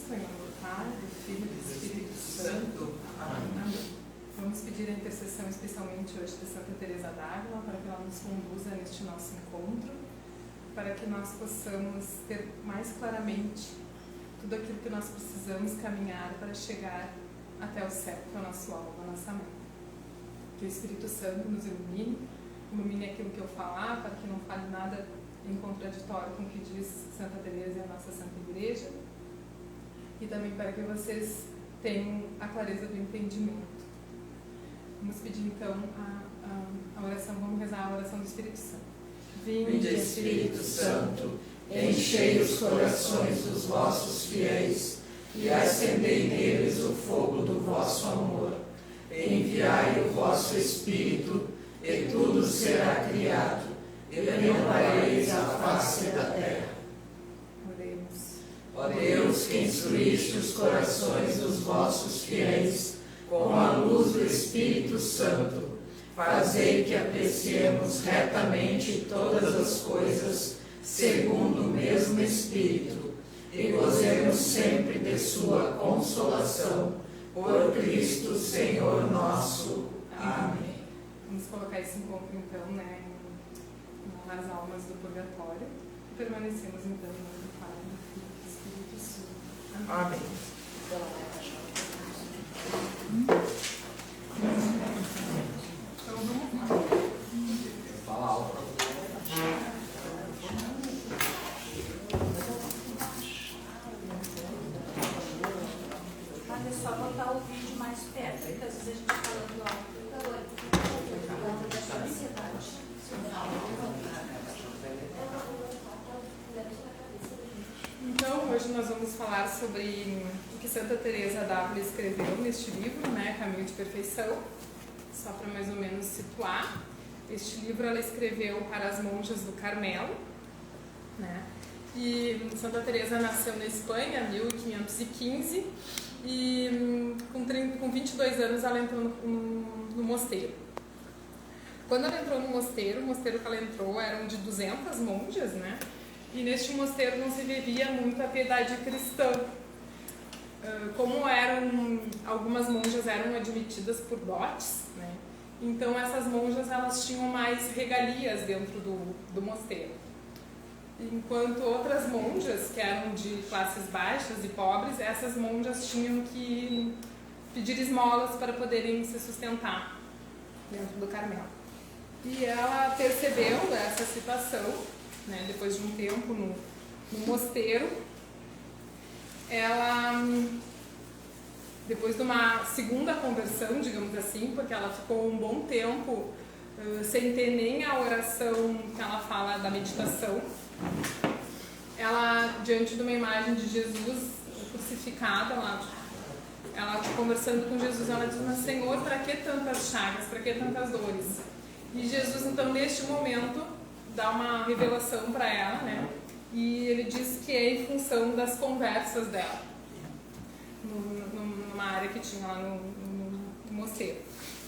Cristo, em nome do Pai, do Filho e do Espírito Santo. Amém. Vamos pedir a intercessão especialmente hoje de Santa Teresa d'Ávila para que ela nos conduza neste nosso encontro, para que nós possamos ter mais claramente tudo aquilo que nós precisamos caminhar para chegar até o céu, que é o nosso alvo, a nossa meta. Que o Espírito Santo nos ilumine aquilo que eu falar, para que não fale nada em contraditório com o que diz Santa Teresa e a nossa Santa Igreja, e também para que vocês tenham a clareza do entendimento. Vamos pedir então a oração, vamos rezar a oração do Espírito Santo. Vinde, Espírito Santo, enchei os corações dos vossos fiéis e acendei neles o fogo do vosso amor. Enviai o vosso Espírito, e tudo será criado, e renovareis a face da terra. Oremos. Ó Deus, que instruíste os corações dos vossos fiéis com a luz do Espírito Santo, fazei que apreciemos retamente todas as coisas segundo o mesmo Espírito, e gozemos sempre de sua consolação, por Cristo Senhor nosso. Amém. Vamos colocar esse encontro então, nas almas do purgatório, e permanecemos então em nome do Pai, do Filho e do Espírito Santo. Amém. Então vamos lá. Fala alto. Mas é só botar o vídeo mais perto, porque às vezes a gente falando alto. Da ansiedade. Então, hoje nós vamos falar sobre o que Santa Teresa d'Ávila escreveu neste livro, Caminho de Perfeição. Só para mais ou menos situar, este livro ela escreveu para as monjas do Carmelo, E Santa Teresa nasceu na Espanha em 1515 e com 22 anos ela entrou no mosteiro. Quando ela entrou no mosteiro, o mosteiro que ela entrou eram de 200 monjas, E neste mosteiro não se vivia muito a piedade cristã. Como algumas monjas eram admitidas por dotes, Então essas monjas elas tinham mais regalias dentro do mosteiro. Enquanto outras monjas, que eram de classes baixas e pobres, essas monjas tinham que pedir esmolas para poderem se sustentar dentro do Carmelo. E ela percebeu essa situação, depois de um tempo no mosteiro, ela, depois de uma segunda conversão, digamos assim, porque ela ficou um bom tempo sem ter nem a oração que ela fala da meditação, ela, diante de uma imagem de Jesus crucificado, ela conversando com Jesus, ela diz: mas Senhor, para que tantas chagas, para que tantas dores? E Jesus, então, neste momento, dá uma revelação para ela, E ele diz que é em função das conversas dela, numa área que tinha lá no mosteiro,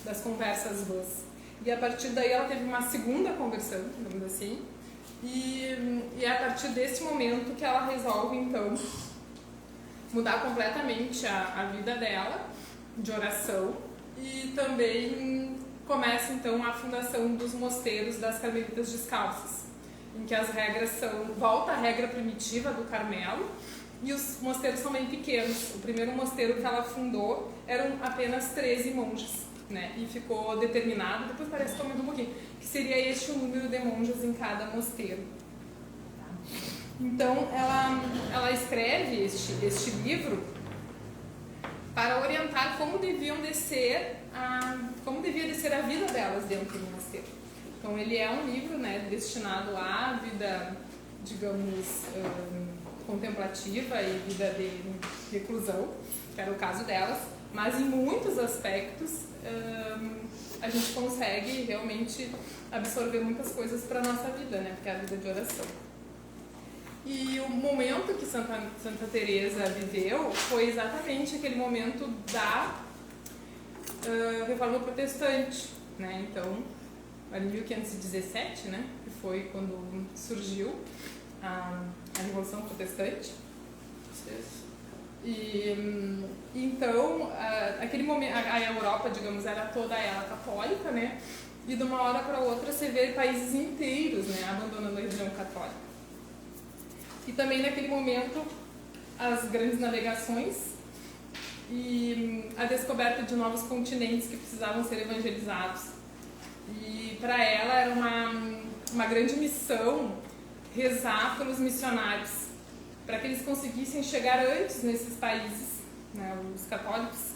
das conversas vãs. E a partir daí ela teve uma segunda conversão, digamos assim, e é a partir desse momento que ela resolve, então, mudar completamente a vida dela de oração, e também começa então a fundação dos mosteiros das Carmelitas Descalças, em que as regras volta à regra primitiva do Carmelo, e os mosteiros são bem pequenos. O primeiro mosteiro que ela fundou eram apenas 13 monjas, e ficou determinado, depois parece que aumentou um pouquinho, que seria este o número de monjas em cada mosteiro. Então ela escreve este livro para orientar como devia descer a vida delas dentro do mosteiro. Então ele é um livro destinado à vida, digamos, contemplativa e vida de reclusão, que era o caso delas, mas em muitos aspectos a gente consegue realmente absorver muitas coisas para a nossa vida, porque é a vida de oração. E o momento que Santa Teresa viveu foi exatamente aquele momento da Reforma Protestante, Então, em 1517, que foi quando surgiu a Revolução Protestante. E então, aquele momento, a Europa, digamos, era toda ela católica, né? E de uma hora para outra você vê países inteiros, né, abandonando a religião católica. E também naquele momento as grandes navegações e a descoberta de novos continentes que precisavam ser evangelizados. E para ela era uma grande missão rezar pelos missionários, para que eles conseguissem chegar antes nesses países, né, os católicos,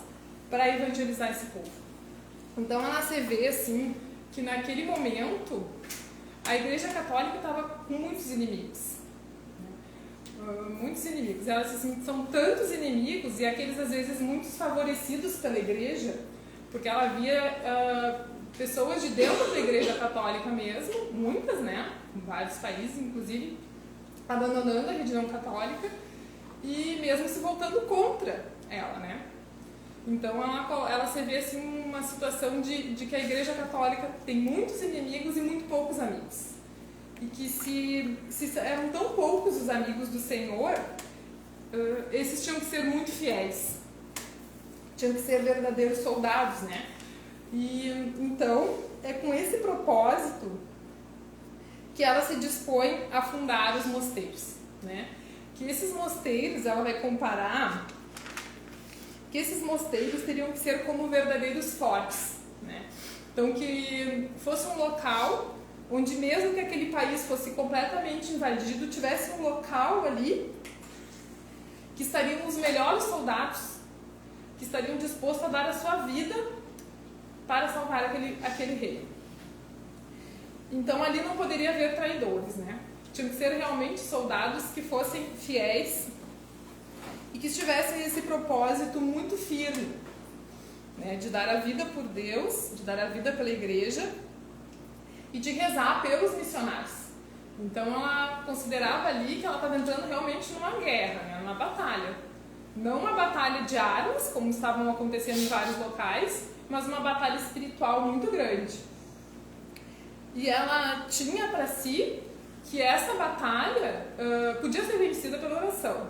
para evangelizar esse povo. Então ela se vê assim, que naquele momento a Igreja Católica estava com muitos inimigos. Muitos inimigos. Ela assim, são tantos inimigos e aqueles às vezes muito favorecidos pela Igreja, porque ela via pessoas de dentro da Igreja Católica mesmo, muitas, né, em vários países, inclusive, abandonando a religião católica e mesmo se voltando contra ela, né? Então ela se vê assim uma situação de que a Igreja Católica tem muitos inimigos e muito poucos amigos. E que se eram tão poucos os amigos do Senhor, esses tinham que ser muito fiéis. Tinham que ser verdadeiros soldados, né? E então é com esse propósito que ela se dispõe a fundar os mosteiros, né? Que esses mosteiros, ela vai comparar que esses mosteiros teriam que ser como verdadeiros fortes, né? Então que fosse um local onde mesmo que aquele país fosse completamente invadido, tivesse um local ali que estariam os melhores soldados, que estariam dispostos a dar a sua vida para salvar aquele rei. Então ali não poderia haver traidores, né? Tinham que ser realmente soldados que fossem fiéis e que tivessem esse propósito muito firme, né? De dar a vida por Deus, de dar a vida pela igreja e de rezar pelos missionários. Então ela considerava ali que ela estava entrando realmente numa guerra, né? Numa batalha. Não uma batalha de armas, como estavam acontecendo em vários locais, mas uma batalha espiritual muito grande. E ela tinha para si que essa batalha podia ser vencida pela oração.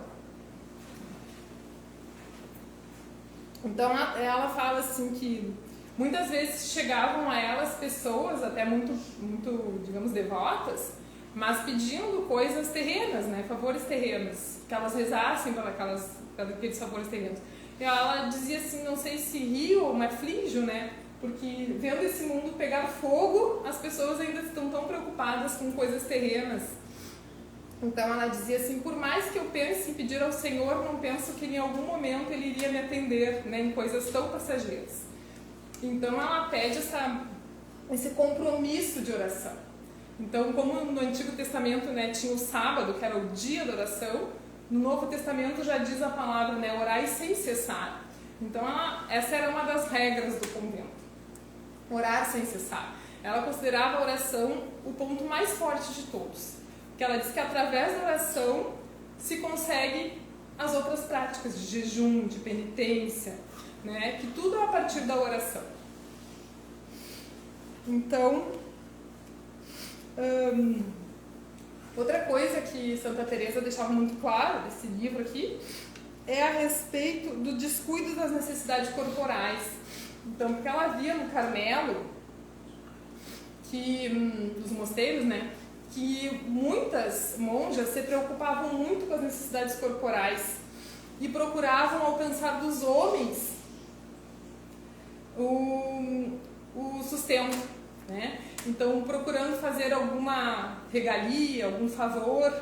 Então ela fala assim que muitas vezes chegavam a elas pessoas até muito, digamos, devotas, mas pedindo coisas terrenas, né, favores terrenos, que elas rezassem pelos favores terrenos. E ela dizia assim, não sei se rio ou me aflijo, né, porque vendo esse mundo pegar fogo, as pessoas ainda estão tão preocupadas com coisas terrenas. Então ela dizia assim, por mais que eu pense em pedir ao Senhor, não penso que em algum momento Ele iria me atender, né, em coisas tão passageiras. Então ela pede esse compromisso de oração. Então, como no Antigo Testamento, né, tinha o sábado, que era o dia da oração, no Novo Testamento já diz a palavra, né, orai sem cessar. Então essa era uma das regras do convento. Orar sem cessar. Ela considerava a oração o ponto mais forte de todos. Porque ela diz que através da oração se consegue as outras práticas de jejum, de penitência, né? Que tudo é a partir da oração. Então, outra coisa que Santa Teresa deixava muito claro desse livro aqui é a respeito do descuido das necessidades corporais. Então, porque ela via no Carmelo, dos mosteiros, né, que muitas monjas se preocupavam muito com as necessidades corporais e procuravam alcançar dos homens o sustento, né? Então, procurando fazer alguma regalia, algum favor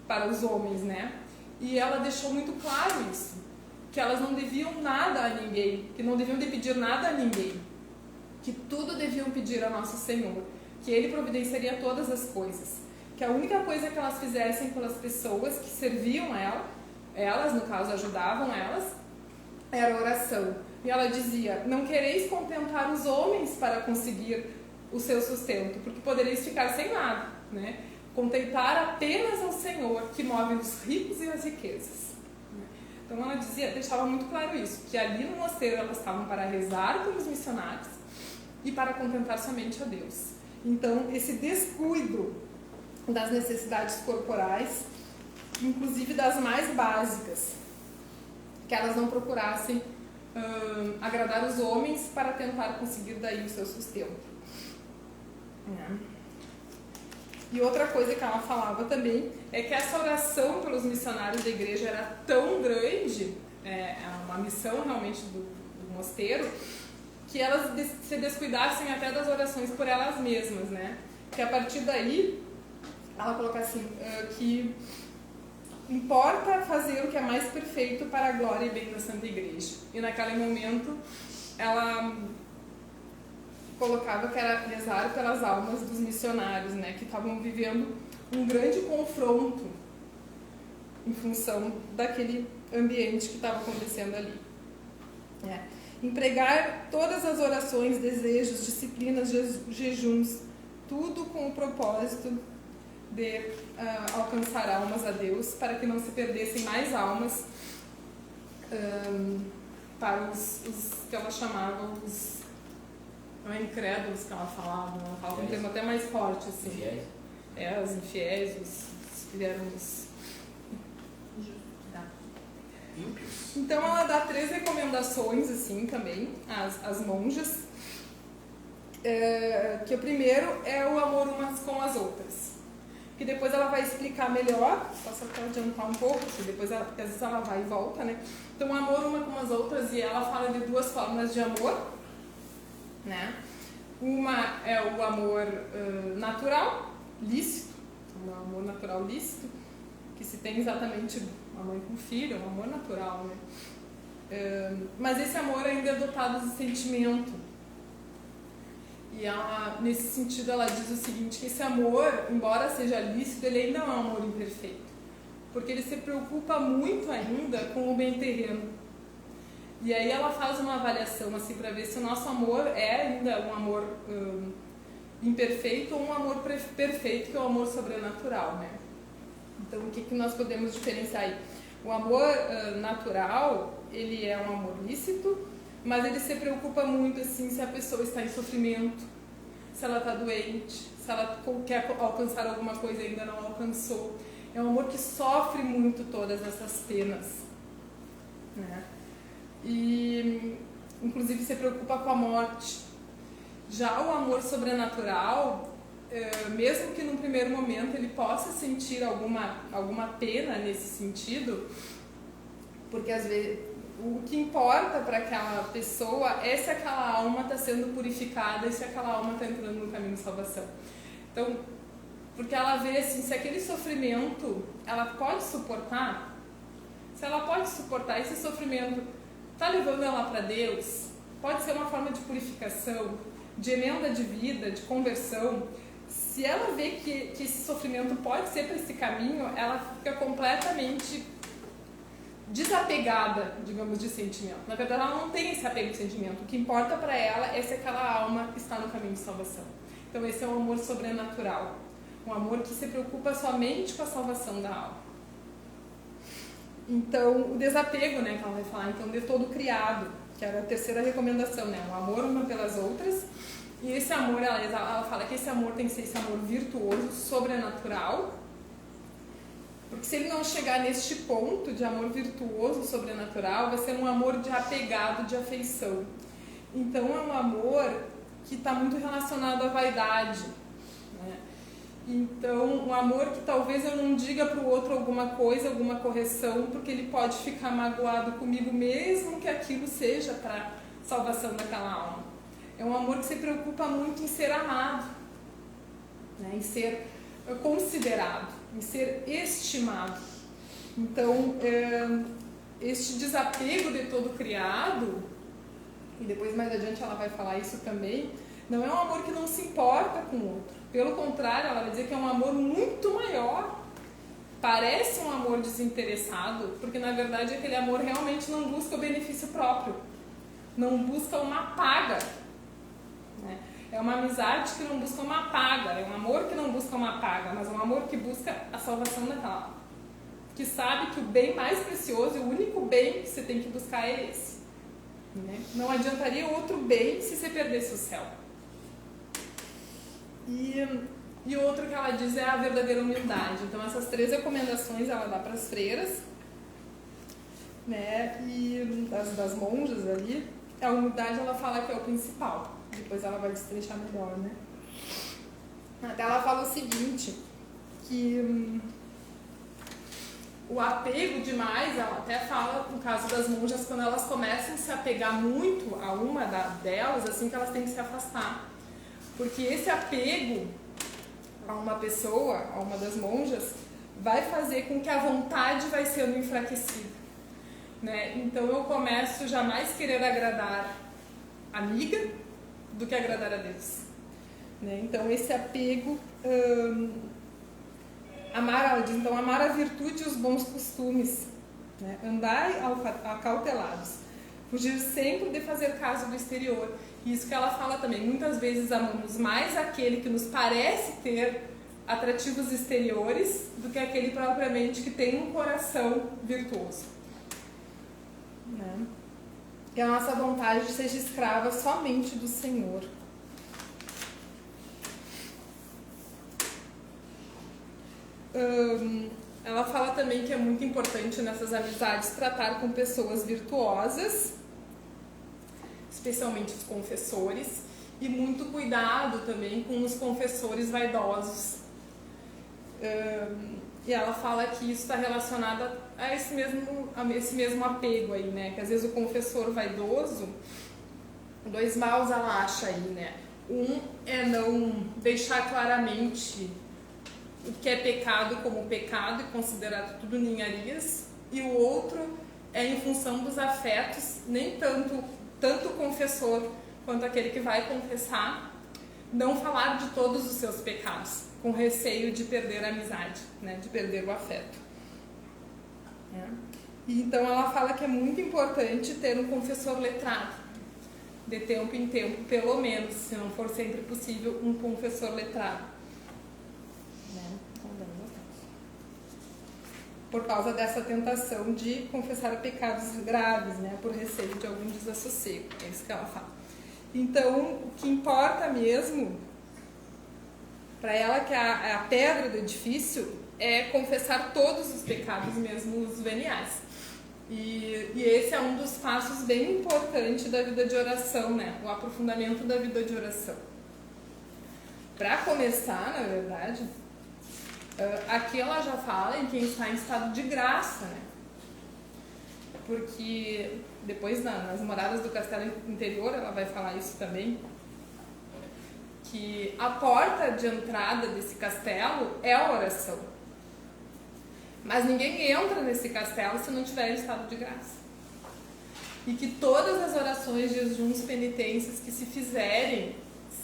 para os homens, né? E ela deixou muito claro isso, que elas não deviam nada a ninguém, que não deviam de pedir nada a ninguém, que tudo deviam pedir a Nosso Senhor, que Ele providenciaria todas as coisas, que a única coisa que elas fizessem pelas pessoas que serviam a elas, no caso ajudavam elas, era a oração. E ela dizia, não quereis contentar os homens para conseguir o seu sustento, porque podereis ficar sem nada, né? Contentar apenas ao Senhor, que move os ricos e as riquezas. Então ela dizia, deixava muito claro isso, que ali no mosteiro elas estavam para rezar pelos missionários e para contentar somente a Deus. Então esse descuido das necessidades corporais, inclusive das mais básicas, que elas não procurassem agradar os homens para tentar conseguir daí o seu sustento. E outra coisa que ela falava também é que essa oração pelos missionários da igreja era tão grande, é uma missão realmente do mosteiro, que elas se descuidassem até das orações por elas mesmas, né? Que a partir daí, ela coloca assim, que importa fazer o que é mais perfeito para a glória e bem da Santa Igreja. E naquele momento, ela colocava que era rezar pelas almas dos missionários, né, que estavam vivendo um grande confronto em função daquele ambiente que estava acontecendo ali. Empregar todas as orações, desejos, disciplinas, jejuns, tudo com o propósito de alcançar almas a Deus, para que não se perdessem mais almas para os que ela chamava os incrédulos, que ela falava, um termo até mais forte, assim. Infiéis? Os infiéis, os que vieram os... Então ela dá 3 recomendações, assim, também, às monjas, que o primeiro é o amor umas com as outras, que depois ela vai explicar melhor, posso até adiantar um pouco, porque depois às vezes ela vai e volta, né? Então o amor uma com as outras, e ela fala de 2 formas de amor, né? Uma é o amor natural, lícito, o amor natural lícito, que se tem exatamente uma mãe com filho, é um amor natural, né? Mas esse amor ainda é dotado de sentimento. E ela, nesse sentido, ela diz o seguinte, que esse amor, embora seja lícito, ele ainda não é um amor imperfeito, porque ele se preocupa muito ainda com o bem terreno. E aí ela faz uma avaliação assim para ver se o nosso amor é ainda um amor imperfeito ou um amor perfeito, que é o amor sobrenatural, né? Então o que nós podemos diferenciar aí? O amor natural, ele é um amor lícito, mas ele se preocupa muito assim se a pessoa está em sofrimento, se ela está doente, se ela quer alcançar alguma coisa e ainda não alcançou. É um amor que sofre muito todas essas penas, né? E inclusive se preocupa com a morte. Já o amor sobrenatural, mesmo que num primeiro momento ele possa sentir alguma pena nesse sentido, porque às vezes o que importa para aquela pessoa é se aquela alma está sendo purificada e se aquela alma está entrando no caminho de salvação. Então, porque ela vê assim, se aquele sofrimento ela pode suportar, se ela pode suportar esse sofrimento, está levando ela para Deus, pode ser uma forma de purificação, de emenda de vida, de conversão. Se ela vê que esse sofrimento pode ser para esse caminho, ela fica completamente desapegada, digamos, de sentimento. Na verdade, ela não tem esse apego de sentimento. O que importa para ela é se aquela alma está no caminho de salvação. Então, esse é um amor sobrenatural. Um amor que se preocupa somente com a salvação da alma. Então, o desapego, né, que ela vai falar, então, de todo criado, que era a terceira recomendação, né, o amor uma pelas outras. E esse amor, ela fala que esse amor tem que ser esse amor virtuoso, sobrenatural, porque se ele não chegar neste ponto de amor virtuoso, sobrenatural, vai ser um amor de apegado, de afeição. Então, é um amor que está muito relacionado à vaidade, né? Então, um amor que talvez eu não diga para o outro alguma coisa, alguma correção, porque ele pode ficar magoado comigo, mesmo que aquilo seja para salvação daquela alma. É um amor que se preocupa muito em ser amado, né? Em ser considerado, em ser estimado. Então, este desapego de todo criado, e depois mais adiante ela vai falar isso também, não é um amor que não se importa com o outro. Pelo contrário, ela vai dizer que é um amor muito maior. Parece um amor desinteressado, porque na verdade aquele amor realmente não busca o benefício próprio, não busca uma paga, né? É uma amizade que não busca uma paga, é um amor que não busca uma paga, mas um amor que busca a salvação daquela alma, que sabe que o bem mais precioso e o único bem que você tem que buscar é esse, né? Não adiantaria outro bem se você perdesse o céu. E outro que ela diz é a verdadeira humildade. Então essas 3 recomendações ela dá para as freiras. né? E das monjas ali, a humildade ela fala que é o principal. Depois ela vai destrechar melhor, né? Até ela fala o seguinte, que o apego demais, ela até fala, no caso das monjas, quando elas começam a se apegar muito a uma delas, assim que elas têm que se afastar. Porque esse apego a uma pessoa, a uma das monjas, vai fazer com que a vontade vai sendo enfraquecida, né? Então eu começo jamais querer agradar a amiga do que agradar a Deus, né? Então esse apego, ela diz, então amar a virtude e os bons costumes, né? Andai acautelados, fugir sempre de fazer caso do exterior. Isso que ela fala também, muitas vezes amamos mais aquele que nos parece ter atrativos exteriores do que aquele propriamente que tem um coração virtuoso, né? Que a nossa vontade seja escrava somente do Senhor. Ela fala também que é muito importante nessas amizades tratar com pessoas virtuosas, especialmente os confessores, e muito cuidado também com os confessores vaidosos. E ela fala que isso está relacionado a esse mesmo apego aí, né? Que às vezes o confessor vaidoso, dois maus ela acha aí, né? Um é não deixar claramente o que é pecado como pecado e considerar tudo ninharias, e o outro é em função dos afetos, nem tanto o confessor quanto aquele que vai confessar, não falar de todos os seus pecados, com receio de perder a amizade, né, de perder o afeto. E então ela fala que é muito importante ter um confessor letrado, de tempo em tempo, pelo menos, se não for sempre possível, um confessor letrado. Por causa dessa tentação de confessar pecados graves, né, por receio de algum desassossego. É isso que ela fala. Então, o que importa mesmo, para ela, que é a pedra do edifício, é confessar todos os pecados, mesmo os veniais. E esse é um dos passos bem importantes da vida de oração, né, o aprofundamento da vida de oração. Para começar, na verdade, aqui ela já fala em quem está em estado de graça, né? Porque depois nas moradas do castelo interior ela vai falar isso também, que a porta de entrada desse castelo é a oração, mas ninguém entra nesse castelo se não tiver em estado de graça, e que todas as orações, jejuns, penitências que se fizerem,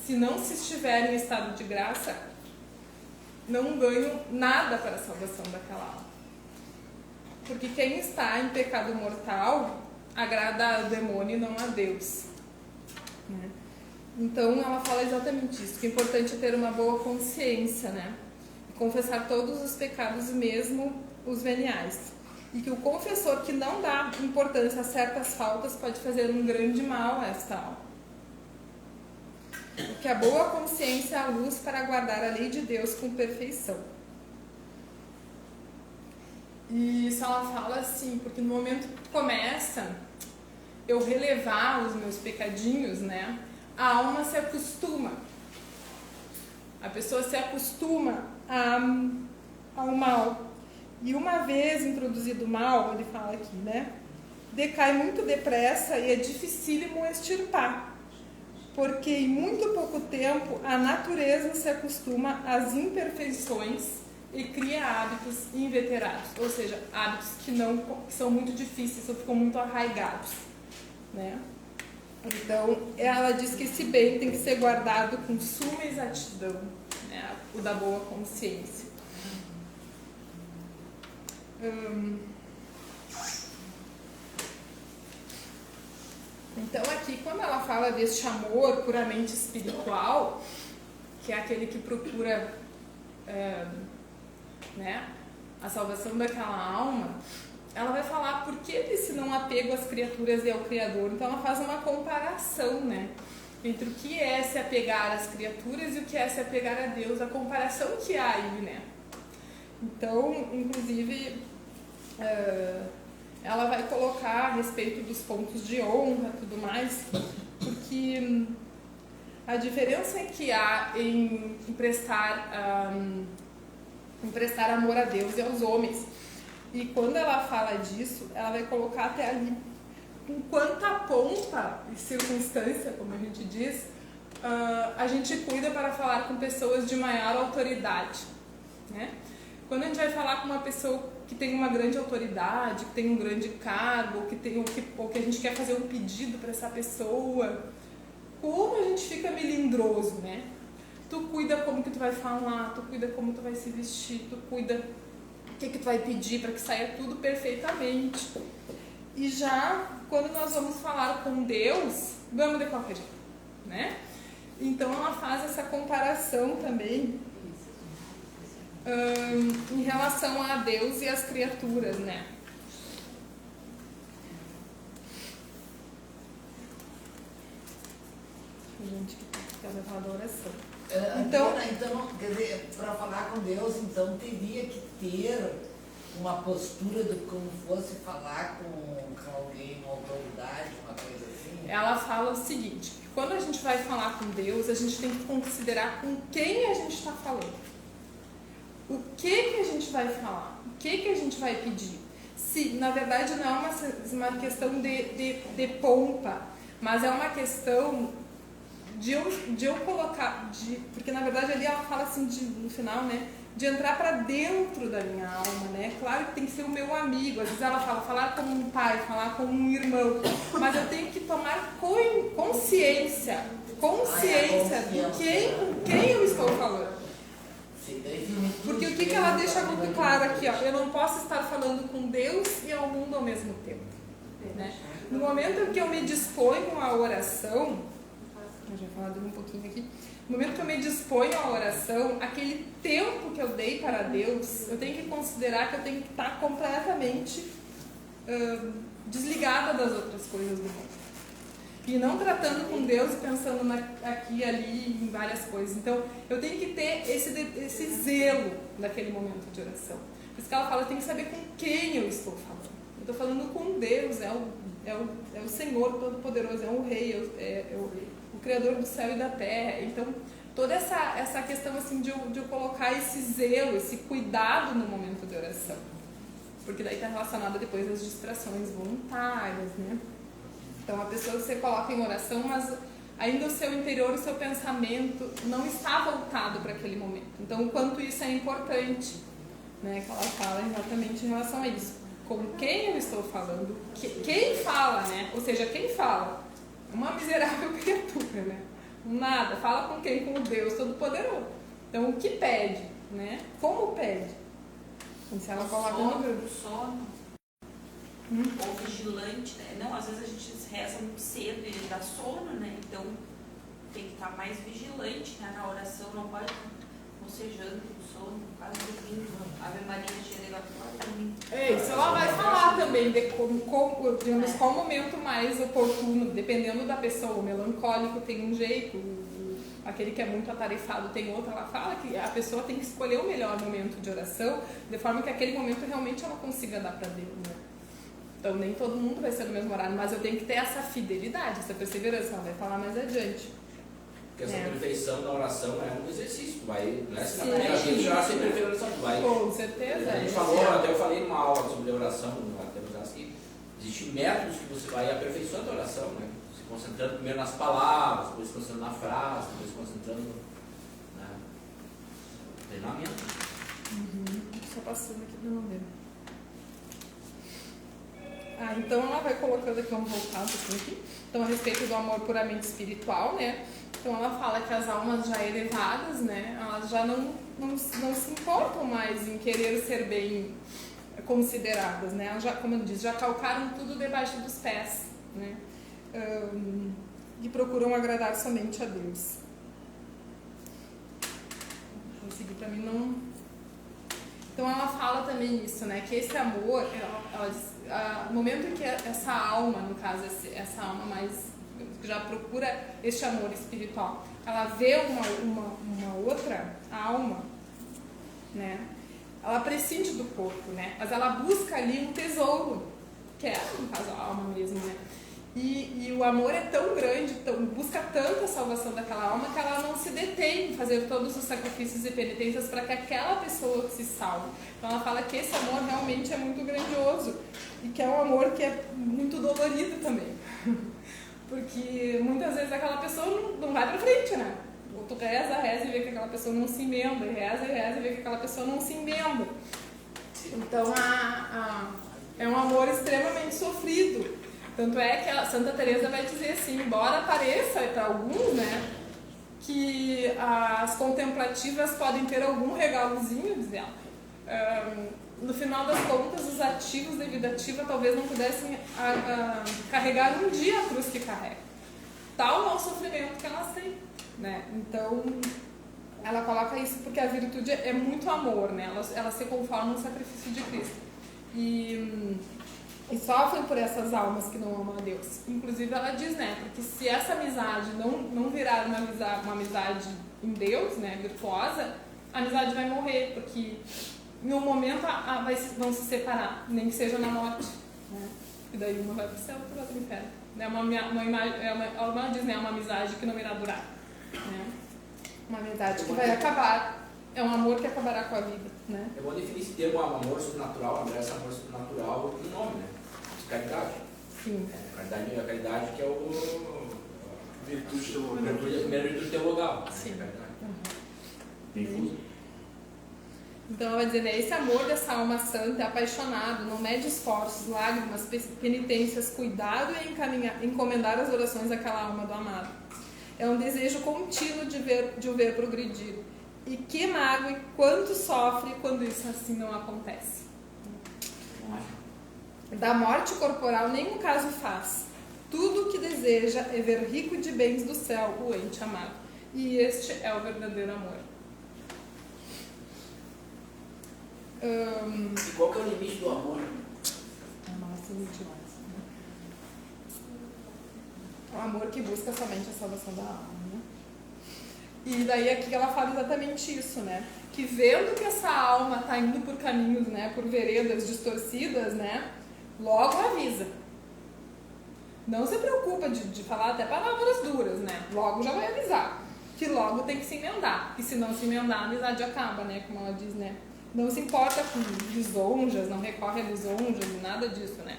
se não se estiverem em estado de graça, não ganham nada para a salvação daquela alma. Porque quem está em pecado mortal agrada ao demônio e não a Deus, né? Então ela fala exatamente isso, que é importante ter uma boa consciência, né? Confessar todos os pecados, mesmo os veniais. E que o confessor que não dá importância a certas faltas pode fazer um grande mal a esta alma. Que a boa consciência é a luz para guardar a lei de Deus com perfeição. E isso ela fala assim, porque no momento que começa eu relevar os meus pecadinhos, né, a alma se acostuma. A pessoa se acostuma ao mal. E uma vez introduzido o mal, ele fala aqui, né, decai muito depressa e é dificílimo extirpar. Porque em muito pouco tempo a natureza se acostuma às imperfeições e cria hábitos inveterados, ou seja, hábitos que são muito difíceis ou ficam muito arraigados, né? Então, ela diz que esse bem tem que ser guardado com suma exatidão, né? O da boa consciência. Então aqui, quando ela fala deste amor puramente espiritual, que é aquele que procura né, a salvação daquela alma, ela vai falar por que desse não apego às criaturas e ao Criador. Então ela faz uma comparação, né, entre o que é se apegar às criaturas e o que é se apegar a Deus, a comparação que há aí, né. Então, inclusive, ela vai colocar a respeito dos pontos de honra e tudo mais, porque a diferença que há em prestar amor a Deus e aos homens. E quando ela fala disso, ela vai colocar até ali com quanta pompa e circunstância, como a gente diz, a gente cuida para falar com pessoas de maior autoridade, né? Quando a gente vai falar com uma pessoa que tem uma grande autoridade, que tem um grande cargo, ou que a gente quer fazer um pedido para essa pessoa, como a gente fica melindroso, né? Tu cuida como que tu vai falar, tu cuida como tu vai se vestir, tu cuida o que tu vai pedir para que saia tudo perfeitamente. E já quando nós vamos falar com Deus, vamos de qualquer jeito, né? Então ela faz essa comparação também em relação a Deus e as criaturas, né? Gente que quer levar a oração. Então, quer dizer, para falar com Deus, então teria que ter uma postura de como fosse falar com alguém, uma autoridade, uma coisa assim? Ela fala o seguinte, que quando a gente vai falar com Deus, a gente tem que considerar com quem a gente está falando. O que a gente vai falar? O que a gente vai pedir? Se, na verdade, não é uma questão de pompa, mas é uma questão de eu colocar, porque na verdade ali ela fala assim, no final, né, de entrar para dentro da minha alma, né? Claro que tem que ser o meu amigo, às vezes ela fala, falar como um pai, falar como um irmão, mas eu tenho que tomar consciência com quem eu estou falando. Porque o que ela deixa muito claro aqui, ó, eu não posso estar falando com Deus e ao mundo ao mesmo tempo, né? No momento em que eu me disponho à oração, eu já falei um pouquinho aqui, no momento que eu me disponho à oração, aquele tempo que eu dei para Deus, eu tenho que considerar que eu tenho que estar completamente desligada das outras coisas do mundo. E não tratando com Deus e pensando aqui, ali, em várias coisas. Então, eu tenho que ter esse zelo naquele momento de oração. Por isso que ela fala, eu tenho que saber com quem eu estou falando. Eu estou falando com Deus, é o Senhor Todo-Poderoso, é o Rei, é o Criador do céu e da terra. Então, toda essa questão assim, de eu colocar esse zelo, esse cuidado no momento de oração. Porque daí está relacionado depois às distrações voluntárias, né? Então, a pessoa você coloca em oração, mas ainda o seu interior, o seu pensamento não está voltado para aquele momento. Então, o quanto isso é importante, né? Que ela fala exatamente em relação a isso. Com quem eu estou falando, quem fala, né? Ou seja, quem fala? Uma miserável criatura, né? Nada. Fala com quem? Com o Deus Todo-Poderoso. Então, o que pede, né? Como pede? Então, se ela coloca no sono. Ou vigilante, né? Não, às vezes a gente reza muito cedo e dá sono, né? Então tem que estar mais vigilante, né? Na oração, não pode bocejando no sono, quase dormindo. Ave Maria cheia de glória. Isso ela vai falar também de digamos, qual o momento mais oportuno, dependendo da pessoa. O melancólico tem um jeito, aquele que é muito atarefado tem outro. Ela fala que a pessoa tem que escolher o melhor momento de oração, de forma que aquele momento realmente ela consiga dar para Deus, né? Então, nem todo mundo vai ser no mesmo horário, mas eu tenho que ter essa fidelidade, essa perseverança. Ela vai falar mais adiante. Porque essa perfeição da oração é um exercício. Tu vai, né? Se na primeira vez já sem perfeição, tu vai. Com certeza. A gente falou, até eu falei numa aula sobre oração, que existem métodos que você vai aperfeiçoando a oração, né? Se concentrando primeiro nas palavras, depois se concentrando na frase, depois se concentrando no treinamento. Só passando aqui para não ver. Então ela vai colocando aqui, vamos voltar um pouquinho aqui. Então, a respeito do amor puramente espiritual, né? Então ela fala que as almas já elevadas, né? Elas já não se importam mais em querer ser bem consideradas, né? Elas já, como eu disse, já calcaram tudo debaixo dos pés, né? E procuram agradar somente a Deus. Vou seguir para mim não. Então ela fala também isso, né? Que esse amor, ela diz, no momento em que essa alma, no caso, essa alma mais que já procura este amor espiritual, ela vê uma outra alma, né? Ela prescinde do corpo, né? Mas ela busca ali um tesouro, que é, no caso, a alma mesmo, né? E o amor é tão grande, busca tanto a salvação daquela alma, que ela não se detém em fazer todos os sacrifícios e penitências para que aquela pessoa se salve. Então ela fala que esse amor realmente é muito grandioso e que é um amor que é muito dolorido também. Porque muitas vezes aquela pessoa não vai para frente, né? Ou tu reza e vê que aquela pessoa não se emenda, e reza e vê que aquela pessoa não se emenda. Então é um amor extremamente sofrido. Tanto é que a Santa Teresa vai dizer assim, embora pareça para alguns, né, que as contemplativas podem ter algum regalozinho, diz ela, no final das contas, os ativos da vida ativa talvez não pudessem carregar um dia a cruz que carrega. Tal é o sofrimento que elas têm, né? Então, ela coloca isso porque a virtude é muito amor, né? Ela se conforma no sacrifício de Cristo. E sofrem por essas almas que não amam a Deus. Inclusive ela diz, né, porque se essa amizade não virar uma amizade em Deus, né, virtuosa, a amizade vai morrer, porque em um momento vão se separar, nem que seja na morte, né? E daí uma vai para o céu, outra vai para o inferno. Ela diz, né, é uma amizade que não irá durar, né? Uma amizade que vai acabar. É um amor que acabará com a vida, né? É bom definir esse termo amor sobrenatural, esse amor sobrenatural no nome, né? Caridade. Sim. A caridade que é a primeira virtude teologal. Sim. Né? Uhum. Então ela vai dizer, né, esse amor dessa alma santa é apaixonado, não mede esforços, lágrimas, penitências, cuidado e encomendar as orações àquela alma do amado. É um desejo contínuo de o ver progredir. E que mágoa e quanto sofre quando isso assim não acontece. Da morte corporal nenhum caso faz. Tudo o que deseja é ver rico de bens do céu o ente amado. E este é o verdadeiro amor. E qual que é o limite do amor? O amor que busca somente a salvação da alma, né? E daí aqui ela fala exatamente isso, né? Que vendo que essa alma está indo por caminhos, né, por veredas distorcidas, né, logo avisa. Não se preocupa de falar até palavras duras, né? Logo já vai avisar. Que logo tem que se emendar. E se não se emendar, a amizade acaba, né? Como ela diz, né? Não se importa com lisonjas, não recorre a lisonjas, nada disso, né?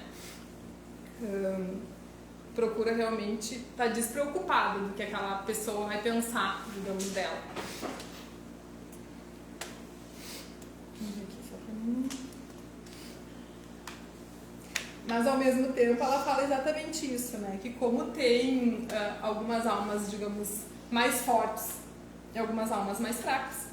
Procura realmente estar despreocupado do que aquela pessoa vai pensar, digamos, dela. Vamos ver aqui só pra mim. Mas ao mesmo tempo ela fala exatamente isso, né? Que como tem algumas almas, digamos, mais fortes e algumas almas mais fracas.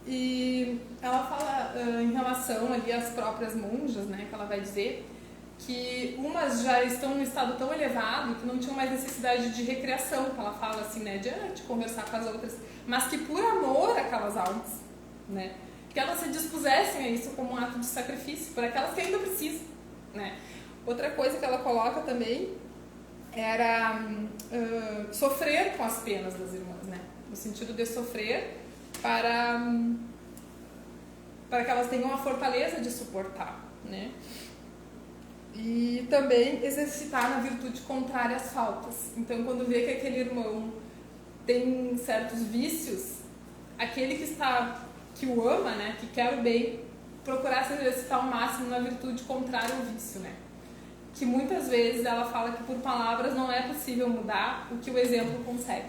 E ela fala em relação ali às próprias monjas, né? Que ela vai dizer que umas já estão num estado tão elevado que não tinham mais necessidade de recreação, que ela fala assim, né, de conversar com as outras, mas que por amor àquelas almas, né, que elas se dispusessem a isso como um ato de sacrifício, por aquelas que ainda precisam, né. Outra coisa que ela coloca também era sofrer com as penas das irmãs, né, no sentido de sofrer para que elas tenham a fortaleza de suportar, né. E também exercitar na virtude contrária às faltas. Então, quando vê que aquele irmão tem certos vícios, aquele que o ama, né, que quer o bem, procurar se exercitar ao máximo na virtude contrária ao vício, né? Que muitas vezes ela fala que por palavras não é possível mudar o que o exemplo consegue.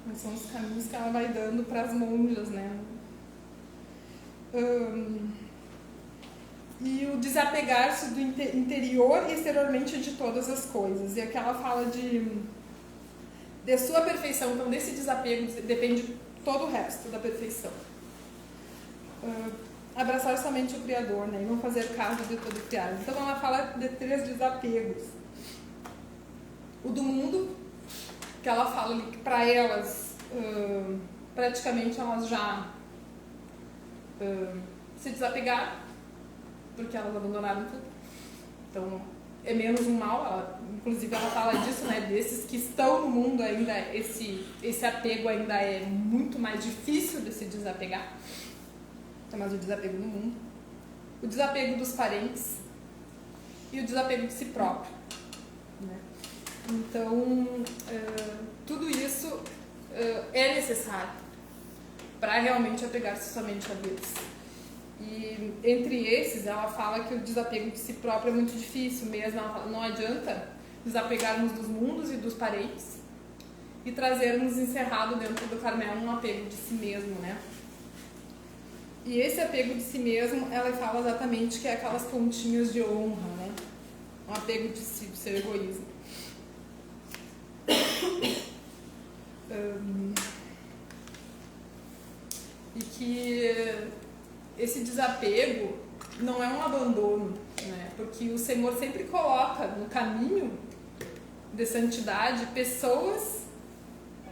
Mas são os caminhos que ela vai dando para as monjas, né? E o desapegar-se do interior e exteriormente de todas as coisas. E aqui ela fala de sua perfeição, então desse desapego depende todo o resto da perfeição. Abraçar somente o Criador, né? E não fazer caso de todo o criado. Então ela fala de 3 desapegos. O do mundo, que ela fala ali que para elas, praticamente elas já se desapegaram, porque elas abandonaram tudo. Então, é menos um mal. Inclusive, ela fala disso, né? Desses que estão no mundo ainda, esse apego ainda é muito mais difícil de se desapegar. Mas o desapego no mundo. O desapego dos parentes, e o desapego de si próprio, né? Então, tudo isso é necessário para realmente apegar-se somente a Deus. E entre esses, ela fala que o desapego de si próprio é muito difícil mesmo. Ela fala, não adianta desapegarmos dos mundos e dos parentes e trazermos encerrado dentro do Carmelo um apego de si mesmo, né? E esse apego de si mesmo, ela fala exatamente que é aquelas pontinhas de honra, né? Um apego de si, do seu egoísmo. E que esse desapego não é um abandono, né? Porque o Senhor sempre coloca no caminho de santidade pessoas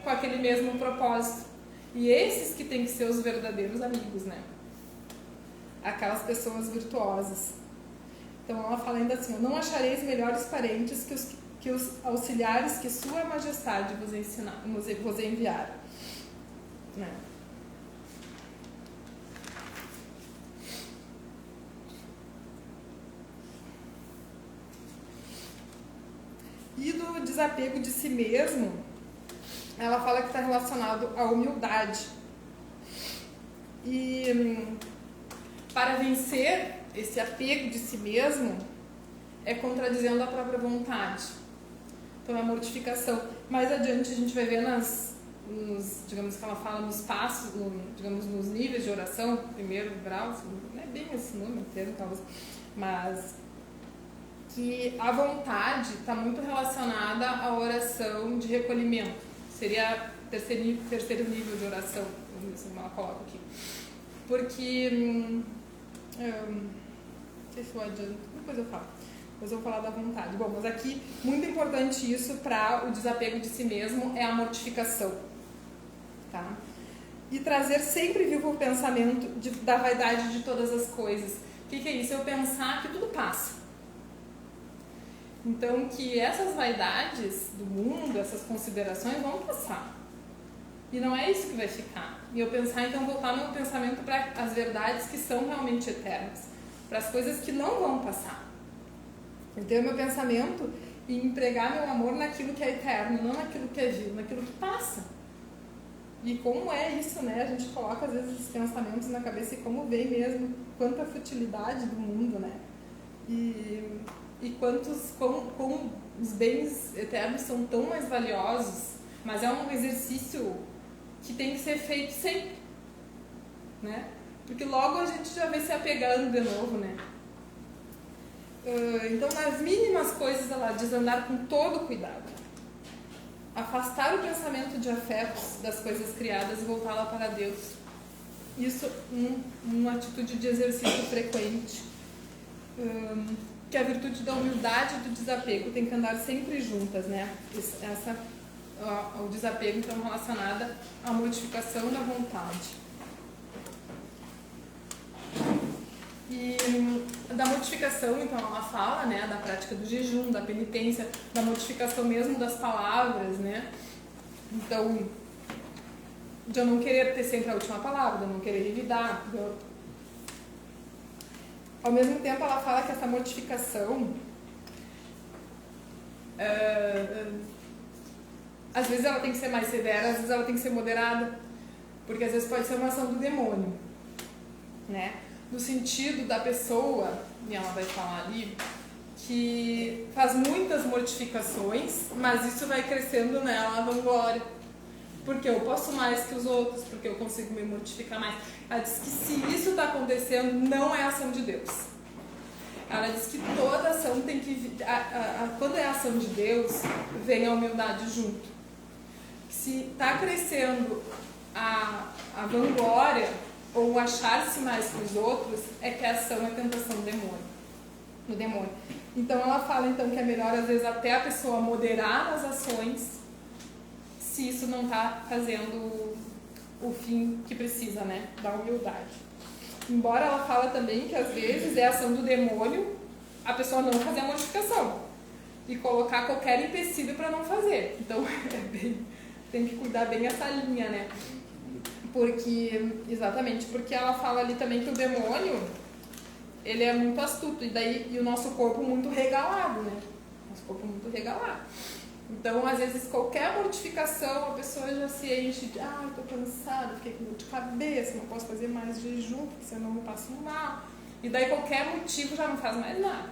com aquele mesmo propósito. E esses que têm que ser os verdadeiros amigos, né? Aquelas pessoas virtuosas. Então ela fala ainda assim, não achareis melhores parentes que os auxiliares que Sua Majestade vos enviar, né? E do desapego de si mesmo, ela fala que está relacionado à humildade. E para vencer esse apego de si mesmo, é contradizendo a própria vontade. Então é a mortificação. Mais adiante a gente vai ver digamos que ela fala nos passos, digamos nos níveis de oração, primeiro grau, não é bem esse número inteiro, talvez, mas que a vontade está muito relacionada à oração de recolhimento. Seria terceiro nível de oração, como ela coloca aqui. Porque, não sei se eu adianto, depois eu falo. Depois eu vou falar da vontade. Bom, mas aqui, muito importante isso para o desapego de si mesmo é a mortificação. Tá? E trazer sempre vivo o pensamento da vaidade de todas as coisas. O que é isso? Eu pensar que tudo passa. Então, que essas vaidades do mundo, essas considerações vão passar. E não é isso que vai ficar. E eu pensar, então, voltar no pensamento para as verdades que são realmente eternas. Para as coisas que não vão passar. Então, meu pensamento e empregar meu amor naquilo que é eterno, não naquilo que é vil, naquilo que passa. E como é isso, né? A gente coloca, às vezes, esses pensamentos na cabeça e como vem mesmo, quanta futilidade do mundo, né? E como os bens eternos são tão mais valiosos, mas é um exercício que tem que ser feito sempre, né? Porque logo a gente já vai se apegando de novo, né? Então, nas mínimas coisas, ela diz andar com todo cuidado. Afastar o pensamento de afetos das coisas criadas e voltá-la para Deus. Isso uma atitude de exercício frequente. Que a virtude da humildade e do desapego tem que andar sempre juntas, né? O desapego, então, relacionada à mortificação da vontade. E da mortificação, então, ela fala, né, da prática do jejum, da penitência, da mortificação mesmo das palavras, né? Então, de eu não querer ter sempre a última palavra, de eu não querer revidar. Ao mesmo tempo, ela fala que essa mortificação, às vezes ela tem que ser mais severa, às vezes ela tem que ser moderada, porque às vezes pode ser uma ação do demônio, né? No sentido da pessoa, e ela vai falar ali, que faz muitas mortificações, mas isso vai crescendo nela a vanglória. Porque eu posso mais que os outros, porque eu consigo me mortificar mais. Ela diz que se isso está acontecendo, não é ação de Deus. Ela diz que toda ação tem que... quando é ação de Deus, vem a humildade junto. Se está crescendo a vanglória, ou achar-se mais que os outros, é que a ação é tentação do demônio. Então ela fala então, que é melhor às vezes até a pessoa moderar as ações, se isso não está fazendo o fim que precisa, né, da humildade. Embora ela fala também que às vezes é ação do demônio a pessoa não fazer a mortificação e colocar qualquer empecilho para não fazer. Então tem que cuidar bem essa linha, né? Exatamente porque ela fala ali também que o demônio, ele é muito astuto, e o nosso corpo muito regalado, né? Nosso corpo muito regalado. Então, às vezes, qualquer mortificação, a pessoa já se enche de, tô cansada, fiquei com dor de cabeça, não posso fazer mais jejum, porque senão eu passo mal. E daí qualquer motivo já não faz mais nada.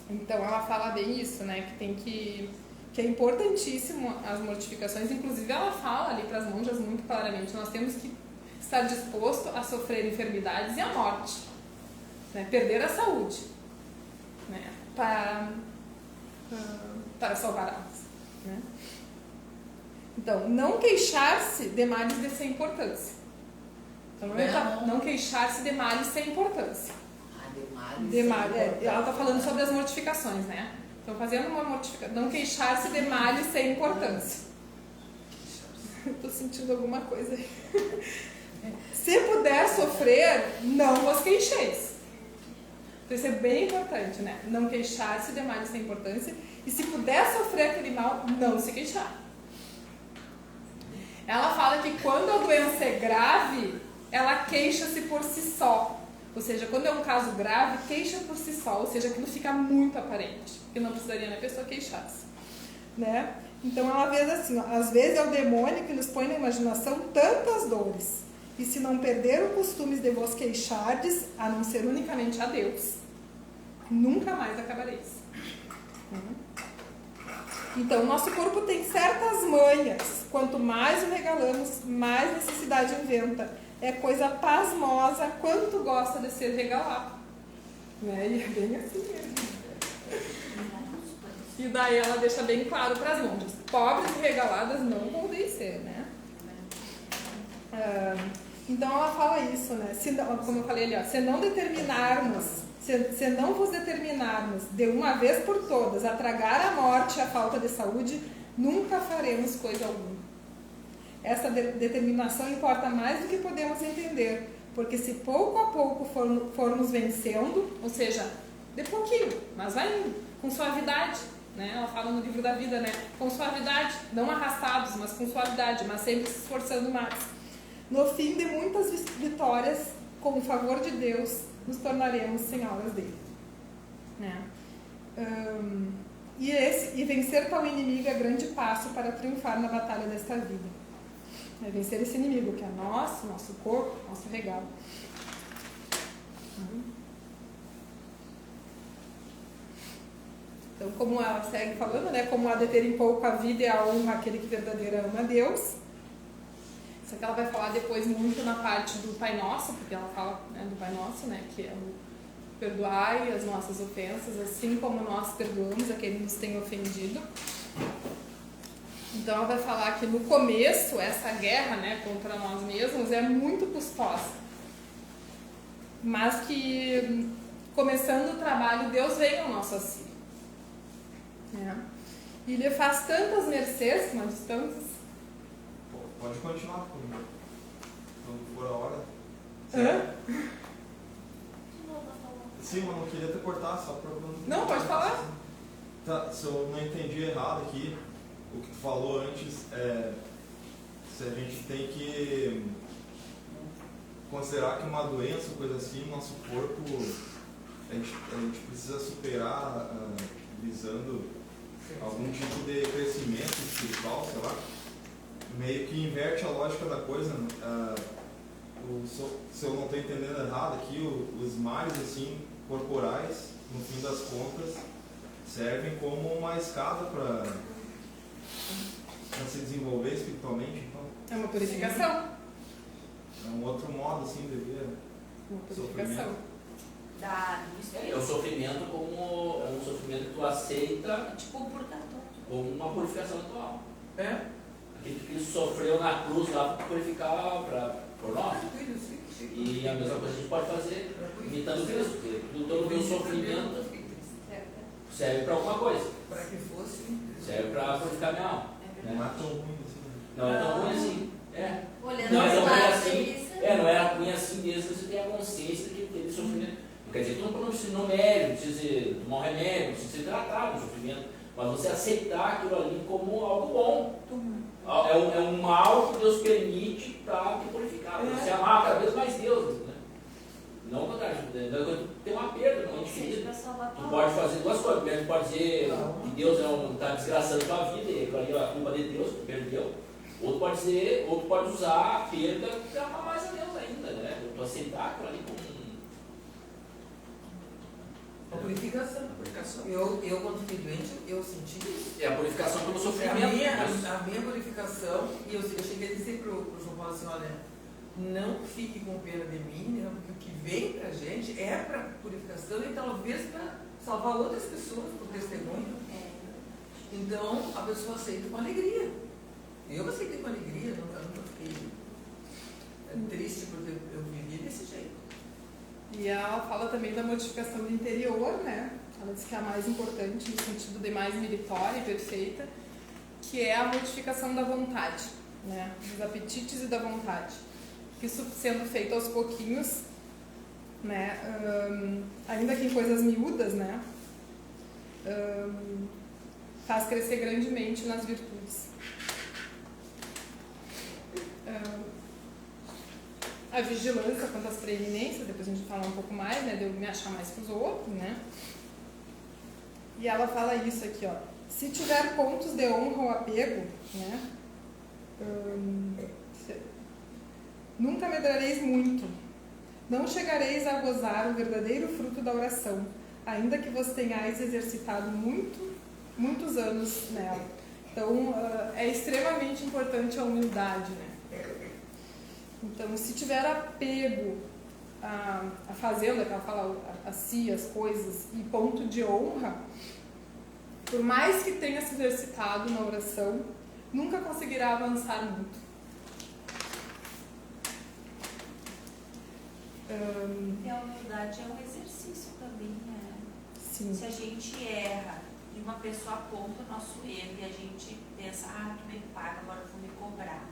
Então, ela fala bem isso, né? Que é importantíssimo as mortificações. Inclusive, ela fala ali para as monjas muito claramente, nós temos que estar disposto a sofrer enfermidades e a morte, né? Perder a saúde, né? Para salvar almas, né? Então, não queixar-se de males de sem importância. Então, não queixar-se de males sem importância. De males. Ela está falando sobre as mortificações, né? Então, fazendo uma mortificação, não queixar-se de males sem importância. Estou sentindo alguma coisa aí. Se puder sofrer, não vos queixeis. Então, isso é bem importante, né? Não queixar-se de males sem importância. E se puder sofrer aquele mal, não se queixar. Ela fala que quando a doença é grave, ela queixa-se por si só. Ou seja, quando é um caso grave, queixa por si só. Ou seja, aquilo fica muito aparente. Porque não precisaria a pessoa queixar-se, né? Então ela vê assim, ó, às vezes é o demônio que nos põe na imaginação tantas dores. E se não perder o costume de vos queixardes, a não ser unicamente a Deus, nunca mais acabareis. Então, nosso corpo tem certas manhas. Quanto mais o regalamos, mais necessidade inventa. É coisa pasmosa quanto gosta de ser regalado. Né? E é bem assim mesmo. E daí ela deixa bem claro para as monjas. Pobres e regaladas não podem ser, né? Então ela fala isso, né? Se não, como eu falei ali, ó, se não vos determinarmos de uma vez por todas a tragar a morte e a falta de saúde, nunca faremos coisa alguma. Essa determinação importa mais do que podemos entender, porque se pouco a pouco formos vencendo, ou seja, de pouquinho, mas vai indo, com suavidade, né? Ela fala no livro da vida, né? Com suavidade, não arrastados, mas com suavidade, mas sempre se esforçando mais. No fim de muitas vitórias, com o favor de Deus, nos tornaremos senhoras dele, né? E vencer tal inimigo é grande passo para triunfar na batalha desta vida. É vencer esse inimigo, que é nosso corpo, nosso regalo. Então, como ela segue falando, né? Como há de ter em pouco a vida e a honra aquele que verdadeiramente ama a Deus. Isso aqui ela vai falar depois muito na parte do Pai Nosso, porque ela fala, né, do Pai Nosso, né? Que é o perdoai as nossas ofensas, assim como nós perdoamos a quem nos tem ofendido. Então ela vai falar que no começo, essa guerra, né, contra nós mesmos é muito custosa. Mas que, começando o trabalho, Deus vem ao nosso auxílio. E Ele faz tantas mercês, mas tantas... Pode continuar comigo. Quando for a hora. Sim, mas não queria te cortar, só para... Não, pode falar. Tá, se eu não entendi errado aqui, o que tu falou antes, se a gente tem que considerar que uma doença, coisa assim, nosso corpo, a gente precisa superar visando algum tipo de crescimento espiritual, sei lá, meio que inverte a lógica da coisa. Se eu não estou entendendo errado aqui, os males assim, corporais, no fim das contas, servem como uma escada para se desenvolver espiritualmente. Então, é uma purificação. É um outro modo assim de ver uma purificação. É o sofrimento como um sofrimento que tu aceita, tipo um purgatório, como uma purificação atual. É? Aquele que sofreu na cruz lá para purificar por nós. E a mesma coisa a gente pode fazer imitando Cristo, porque todo o meu sofrimento serve para alguma coisa. Para que fosse. Serve para purificar minha alma. Não é tão ruim assim. Não é tão ruim assim. Olhando Não é tão ruim lado assim. Não é ruim assim desde que você tenha consciência que teve sofrimento. Não quer dizer que tu não precisa ir no médico, precisa tomar um remédio, precisa ser tratado do sofrimento. Mas você aceitar aquilo ali como algo bom. É um mal que Deus permite para te purificar. Você amar cada vez mais Deus. Né? Não o contrário. Tem dizer que Deus está desgraçando a tua vida, e aquilo ali é a culpa de Deus, tu perdeu. Outro pode usar a perda para amar mais a Deus ainda, né? Tu aceitar aquilo ali como A purificação. Eu quando fiquei doente, eu senti isso. é a purificação pelo sofrimento. A minha purificação, e eu cheguei a dizer pro João Paulo assim, olha, não fique com pena de mim, né, porque o que vem pra gente é para purificação e talvez para salvar outras pessoas por testemunho. Então a pessoa aceita com alegria. Eu aceitei com alegria, eu nunca fiquei triste porque eu vivi desse jeito. E ela fala também da modificação do interior, né? Ela diz que é a mais importante, no sentido de mais meritória e perfeita, que é a modificação da vontade, né? Dos apetites e da vontade. Isso sendo feito aos pouquinhos, né? Ainda que em coisas miúdas, né? Faz crescer grandemente nas virtudes. A vigilância quanto às preeminências, depois a gente fala um pouco mais, né, de eu me achar mais que os outros, né? E ela fala isso aqui, ó. Se tiver pontos de honra ou apego, né? Nunca medrareis muito. Não chegareis a gozar o verdadeiro fruto da oração, ainda que vos tenhais exercitado muitos anos nela. Então, é extremamente importante a humildade, né? Então, se tiver apego à fazenda, que ela fala a si, as coisas, e ponto de honra, por mais que tenha se exercitado na oração, nunca conseguirá avançar muito. E a humildade é um exercício também, né? Sim. Se a gente erra e uma pessoa aponta o nosso erro e a gente pensa, tu me paga, agora eu vou me cobrar.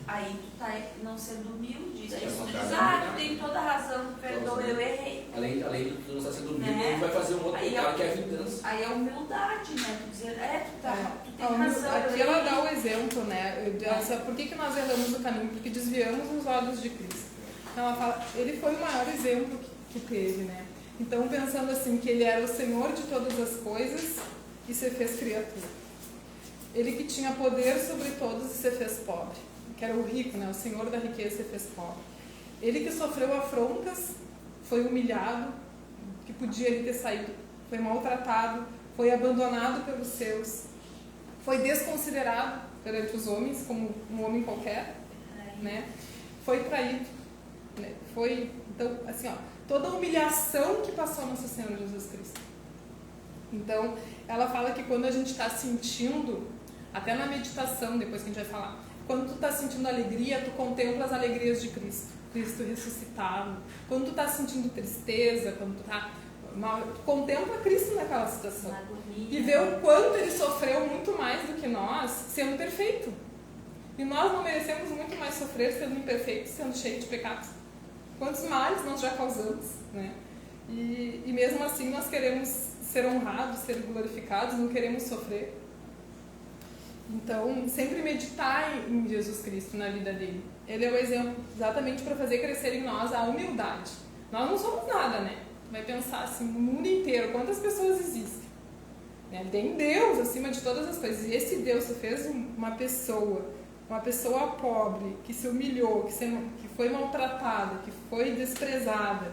Aí tu tá não sendo humilde. Aí tu diz, tu tem toda a razão, perdoa, eu errei. Além de tu não estar sendo humilde, Né? tu vai fazer um outro Aí pecado que é a vingança. Aí é humildade, né? Tu dizer, tu tem razão. Aqui ela dá o exemplo, né? Por que nós erramos o caminho? Porque desviamos os olhos de Cristo. Então ela fala, ele foi o maior exemplo que teve, né? Então pensando assim, que ele era o Senhor de todas as coisas e se fez criatura. Ele que tinha poder sobre todos e se fez pobre. Que era o rico, né? O Senhor da riqueza se fez pobre. Ele que sofreu afrontas, foi humilhado, que podia ele ter saído, foi maltratado, foi abandonado pelos seus, foi desconsiderado perante os homens, como um homem qualquer, né? Foi traído, né? Foi, então, assim, ó, toda a humilhação que passou Nosso Senhor Jesus Cristo. Então, ela fala que quando a gente está sentindo, até na meditação, depois que a gente vai falar, quando tu está sentindo alegria, tu contempla as alegrias de Cristo, Cristo ressuscitado. Quando tu está sentindo tristeza, quando tu está mal, tu contempla Cristo naquela situação. E vê o quanto ele sofreu muito mais do que nós, sendo perfeito. E nós não merecemos muito mais sofrer sendo imperfeitos, sendo cheios de pecados. Quantos males nós já causamos, né? E mesmo assim nós queremos ser honrados, ser glorificados, não queremos sofrer. Então, sempre meditar em Jesus Cristo, na vida dele. Ele é o exemplo exatamente para fazer crescer em nós a humildade. Nós não somos nada, né? Tu vai pensar assim, no mundo inteiro, quantas pessoas existem? Né? Tem Deus acima de todas as coisas. E esse Deus se fez uma pessoa pobre, que se humilhou, que foi maltratada, que foi desprezada.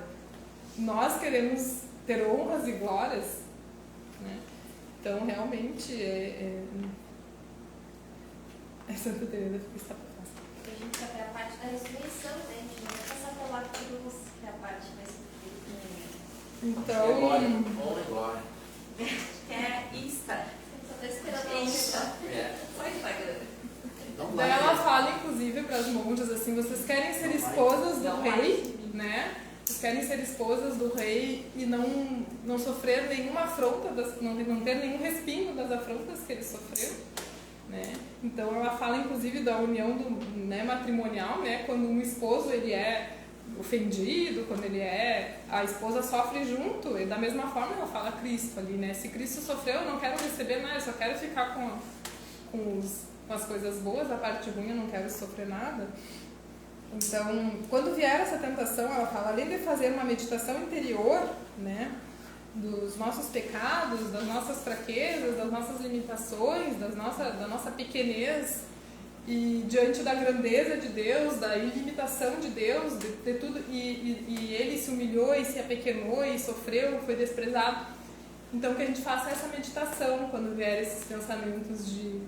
Nós queremos ter honras e glórias, né? Então, realmente, Santa Teresa está por fácil. A gente sabe a parte da ressurreição, né? A gente não vai passar pela cruz, que é a parte mais sofrida. Então, Glória. Que é Insta. Só tô esperando Insta. Só Instagram. daí ela fala, inclusive, para as monjas assim, vocês querem ser esposas do rei, né? Vocês querem ser esposas do rei e não sofrer nenhuma afronta, não ter nenhum respingo das afrontas que ele sofreu. Né? Então ela fala inclusive da união matrimonial, né? Quando um esposo ele é ofendido, quando a esposa sofre junto, e da mesma forma ela fala Cristo ali, né? Se Cristo sofreu, eu não quero receber nada, eu só quero ficar com as coisas boas, a parte ruim eu não quero sofrer nada. Então, quando vier essa tentação, ela fala, além de fazer uma meditação interior, né? dos nossos pecados, das nossas fraquezas, das nossas limitações, da nossa pequenez, e diante da grandeza de Deus, da ilimitação de Deus, de tudo, e ele se humilhou e se apequenou e sofreu, foi desprezado. Então que a gente faça essa meditação quando vier esses pensamentos de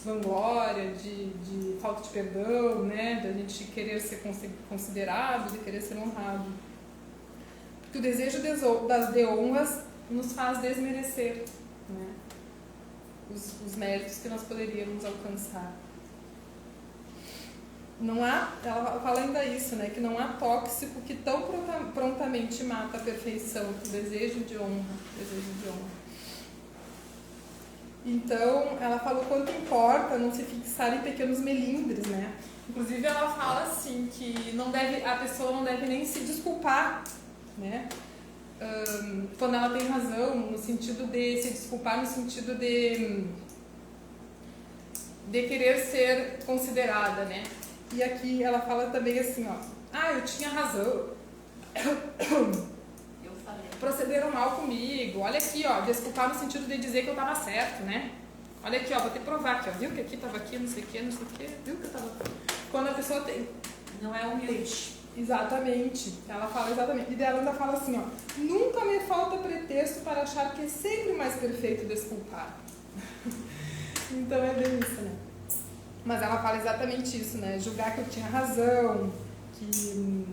vanglória, de falta de perdão, né, da gente querer ser considerado, de querer ser honrado. Porque o desejo de honras nos faz desmerecer, né, os méritos que nós poderíamos alcançar. Não há, ela fala ainda isso, né, que não há tóxico que tão prontamente mata a perfeição, o desejo de honra. Então, ela falou quanto importa não se fixar em pequenos melindres, né? Inclusive, ela fala assim, que a pessoa não deve nem se desculpar, né? Quando ela tem razão, no sentido de se desculpar, no sentido de querer ser considerada, né? E aqui ela fala também assim, ó, eu tinha razão, Eu falei. procederam mal comigo, olha aqui, ó, desculpar no sentido de dizer que eu estava certo, né? Olha aqui, ó, vou ter que provar aqui, ó, viu que aqui estava aqui, não sei o que, viu que eu estava... Quando a pessoa tem... Não é humilde. Exatamente, ela fala exatamente, e dela ainda fala assim, ó, nunca me falta pretexto para achar que é sempre mais perfeito desculpar. Então é bem isso, né? Mas ela fala exatamente isso, né? Julgar que eu tinha razão, que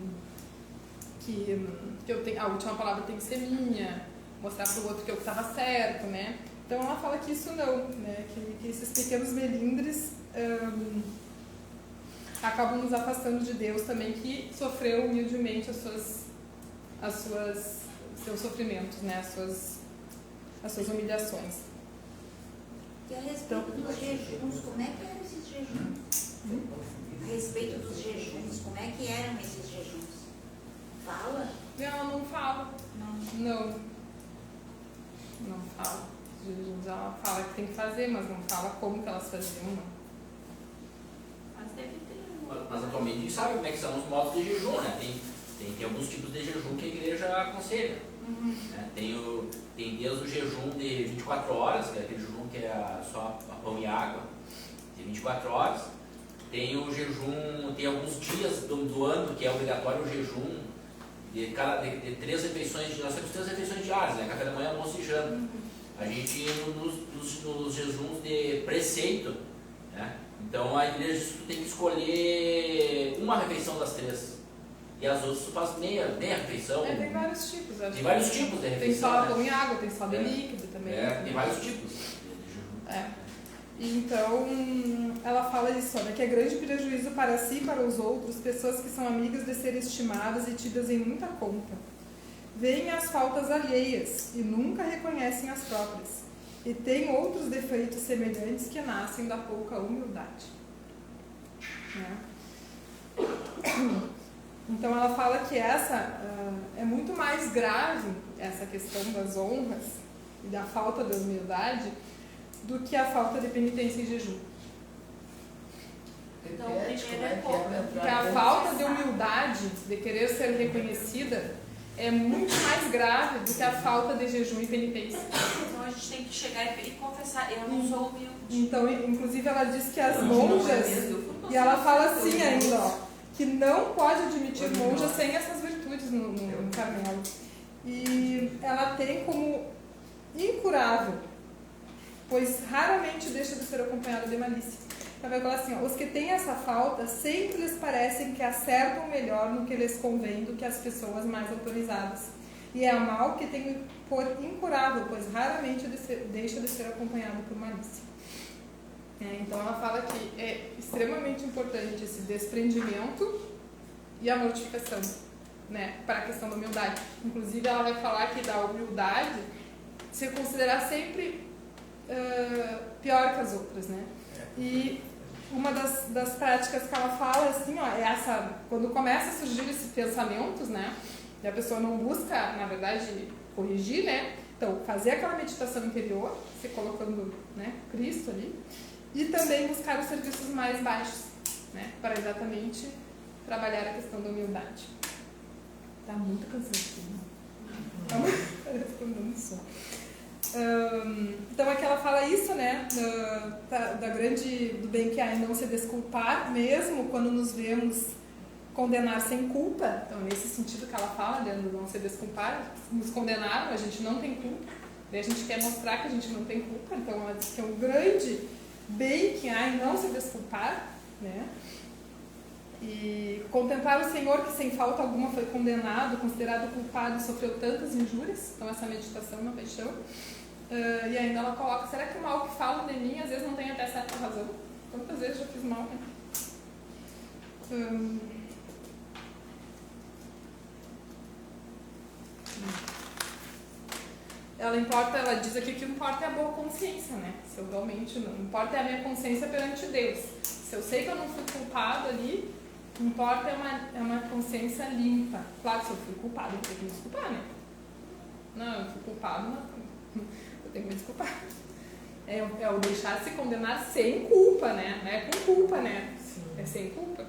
eu tenho, a última palavra tem que ser minha, mostrar para o outro que eu estava certo, né? Então ela fala que isso não, né? Que esses pequenos melindres acabam nos afastando de Deus também, que sofreu humildemente seus sofrimentos, né? As suas humilhações. E a respeito dos jejuns, como é que eram esses jejuns? A respeito dos jejuns, como é que eram esses jejuns? Fala? Não fala. Não fala. Os jejuns ela fala que tem que fazer, mas não fala como que elas faziam, não. Mas deve ter. Mas atualmente a gente sabe como é que são os modos de jejum, né? Tem alguns tipos de jejum que a igreja aconselha. Né? Tem desde o jejum de 24 horas, que é aquele jejum que é só pão e água, de 24 horas. Tem o jejum, tem alguns dias do ano que é obrigatório o jejum de 3 refeições, nós temos 3 refeições diárias, né? Café da manhã, almoço e janta. A gente nos jejuns de preceito, né? Então a igreja diz que tu tem que escolher uma refeição das 3. E as outras tu faz meia refeição. Tem vários tipos. Tem vários tipos de refeição. Tem só né? pão e água, tem só de líquido também. Tem vários tipos de jejum. Então, ela fala isso, né, que é grande prejuízo para si e para os outros, pessoas que são amigas de ser estimadas e tidas em muita conta. Veem as faltas alheias e nunca reconhecem as próprias. E têm outros defeitos semelhantes que nascem da pouca humildade. Né? Então ela fala que essa é muito mais grave, essa questão das honras e da falta de humildade, do que a falta de penitência e jejum. Então, primeiro é Porque a falta de humildade, de querer ser reconhecida, é muito mais grave do que a falta de jejum e penitência. Então a gente tem que chegar e confessar, eu não sou humilde. Então, inclusive ela diz que as monjas, e ela fala assim ainda, ó, que não pode admitir monja sem essas virtudes no Carmelo. E ela tem como incurável, pois raramente deixa de ser acompanhada de malícia. Ela vai falar assim, ó, os que têm essa falta sempre lhes parecem que acertam melhor no que lhes convém do que as pessoas mais autorizadas. E é mal que tem por incurável, pois raramente deixa de ser acompanhado por malícia. Então ela fala que é extremamente importante esse desprendimento e a mortificação, né, para a questão da humildade. Inclusive ela vai falar que da humildade se considerar sempre pior que as outras, né? E uma das práticas que ela fala assim, ó, é essa, quando começa a surgir esses pensamentos, né, e a pessoa não busca, na verdade, corrigir, né? Então, fazer aquela meditação interior, se colocando, né, Cristo ali, e também buscar os serviços mais baixos, né, para exatamente trabalhar a questão da humildade. Tá muito cansativo. Tá muito... respondendo isso. Então aqui ela fala isso, né, do bem que há em não se desculpar, mesmo quando nos vemos condenar sem culpa. Então nesse sentido que ela fala, de não se desculpar, nos condenaram, a gente não tem culpa, daí a gente quer mostrar que a gente não tem culpa, então ela diz que é um grande bem que há em não se desculpar, né? E contemplar o Senhor que sem falta alguma foi condenado, considerado culpado e sofreu tantas injúrias. Então essa meditação na paixão. E ainda ela coloca, será que o mal que falam de mim às vezes não tem até certa razão? Quantas vezes eu já fiz mal, né? Ela diz aqui que o que importa é a boa consciência, né? Se eu realmente não importa é a minha consciência perante Deus. Se eu sei que eu não fui culpado ali, o que importa é uma consciência limpa. Claro que se eu fui culpado, eu tenho que me desculpar, né? Não, eu fui culpado, não. Eu tenho que me desculpar. É o deixar se condenar sem culpa, né? Não é com culpa, né? Sim. É sem culpa.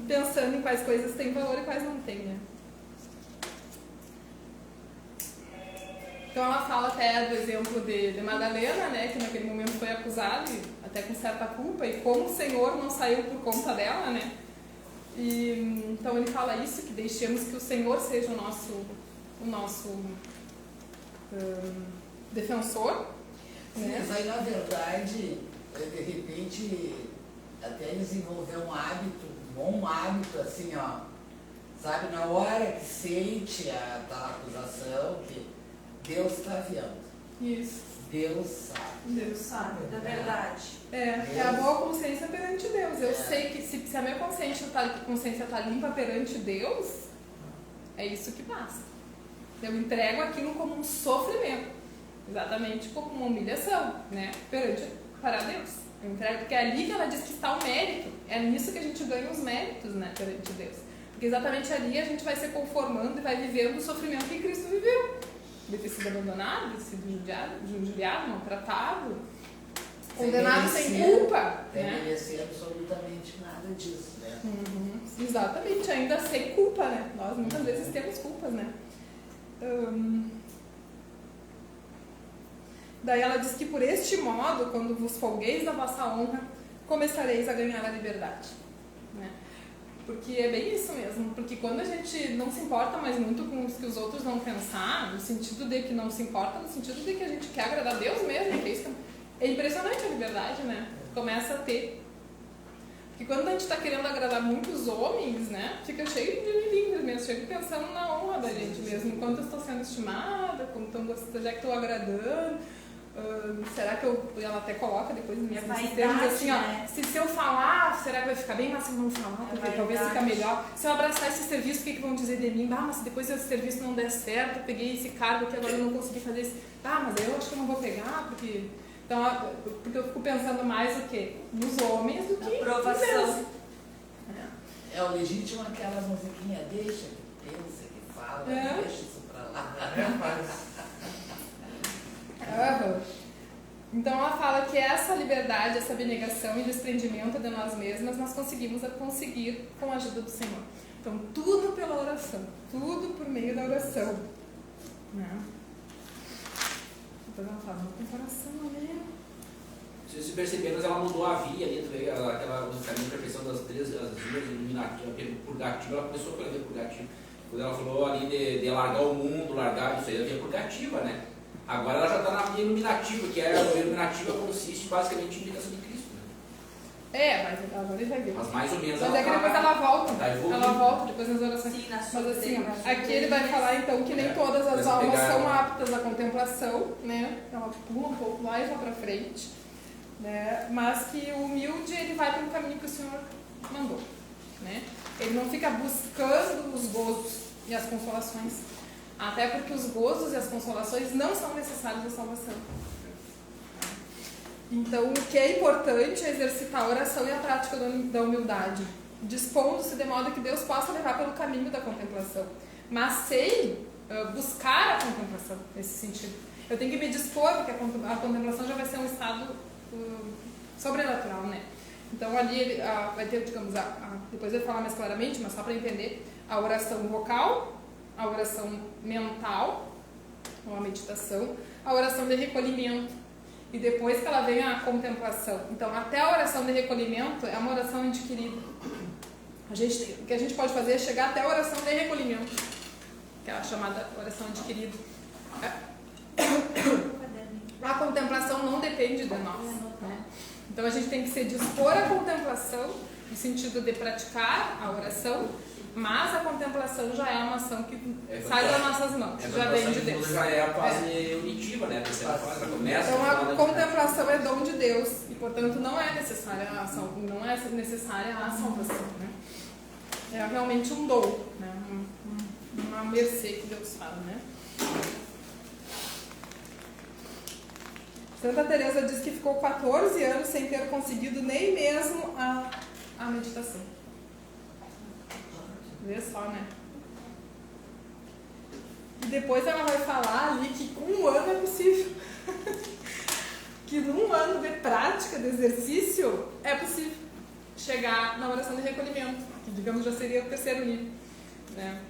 Pensando em quais coisas têm valor e quais não têm, né? Então ela fala até do exemplo de Madalena, né, que naquele momento foi acusada, e até com certa culpa, e como o Senhor não saiu por conta dela, né? Então ele fala isso, que deixemos que o Senhor seja o nosso defensor. Sim, Né? mas aí na verdade, de repente, até desenvolver um bom hábito, assim, ó, sabe, na hora que sente a tal acusação, que Deus está vendo. Isso. Deus sabe. Deus sabe da verdade. É a boa consciência perante Deus. Eu sei que se a minha consciência está limpa perante Deus, é isso que basta. Eu entrego aquilo como um sofrimento, exatamente como uma humilhação, né? Para Deus. Eu entrego, porque é ali que ela diz que está o mérito. É nisso que a gente ganha os méritos, né, perante Deus. Porque exatamente ali a gente vai se conformando e vai vivendo o sofrimento que Cristo viveu. De ter sido abandonado, de ter sido injuriado, maltratado, condenado sem culpa. Sem Né? merecer absolutamente nada disso, né? Exatamente, ainda sem culpa, né? Nós muitas vezes temos culpas, né? Daí ela diz que por este modo, quando vos folgueis da vossa honra, começareis a ganhar a liberdade. Né? Porque é bem isso mesmo, porque quando a gente não se importa mais muito com o que os outros vão pensar, no sentido de que não se importa, no sentido de que a gente quer agradar a Deus mesmo, que é isso que é impressionante a liberdade, né? Começa a ter. Porque quando a gente está querendo agradar muitos homens, né, fica cheio de mimimi mesmo, chega pensando na honra da gente mesmo, enquanto eu estou sendo estimada, como estão gostando, já que estou agradando. Será que ela até coloca depois nesses termos assim, ó, se eu falar, será que vai ficar bem? Mas se eu não falar, porque talvez fica melhor. Se eu abraçar esse serviço, o que vão dizer de mim? Mas se depois esse serviço não der certo, eu peguei esse cargo que agora eu não consegui fazer isso. Mas eu acho que eu não vou pegar, porque... Então, porque eu fico pensando mais o quê? Nos homens do que aprovação. É o legítimo aquela musiquinha, deixa que pensa, que fala, deixa isso pra lá. Então ela fala que essa liberdade, essa abnegação e desprendimento de nós mesmas nós conseguimos conseguir com a ajuda do Senhor. Então tudo pela oração, tudo por meio da oração. Né? Depois ela fala uma comparação ali. Se perceberam, ela mudou a via ali, aquela caminho de perfeição das três vias iluminativas, purgativa, ela começou pela via purgativa. Quando ela falou ali de largar o mundo, largar isso aí, a via purgativa, né? Agora ela já está na via iluminativa, que a via iluminativa consiste basicamente em imitação de Cristo. Né? Mas agora ele vai ver. Mas mais ou menos mas é que depois ela volta. Ela volta depois nas orações. Sim, mas assim, aqui ele vai falar então que nem todas as almas são aptas à contemplação, né? Ela pula um pouco mais lá para frente, né? Mas que o humilde ele vai pelo caminho que o Senhor mandou, né? Ele não fica buscando os gozos e as consolações. Até porque os gozos e as consolações não são necessários à salvação. Então, o que é importante é exercitar a oração e a prática da humildade, dispondo-se de modo que Deus possa levar pelo caminho da contemplação, mas sem buscar a contemplação, nesse sentido. Eu tenho que me dispor, porque a contemplação já vai ser um estado sobrenatural, né? Então, ali ele vai ter, digamos, depois eu vou falar mais claramente, mas só para entender, a oração vocal, a oração mental, ou a meditação, a oração de recolhimento, e depois que ela vem a contemplação. Então, até a oração de recolhimento é uma oração adquirida. O que a gente pode fazer é chegar até a oração de recolhimento, que é a chamada oração adquirida. A contemplação não depende de nós, né? Então a gente tem que se dispor à contemplação, no sentido de praticar a oração, mas a contemplação já é uma ação que sai das nossas mãos, já vem de Deus. Já é a fase unitiva, né? Então a contemplação é dom de Deus e, portanto, não é necessária a ação, não é necessária a salvação, né? É realmente um dom, né? Uma mercê que Deus faz, né? Santa Teresa diz que ficou 14 anos sem ter conseguido nem mesmo a meditação. Vê só, né? E depois ela vai falar ali que com 1 ano é possível. Que num ano de prática, de exercício, é possível chegar na oração de recolhimento, que digamos já seria o 3º nível, né?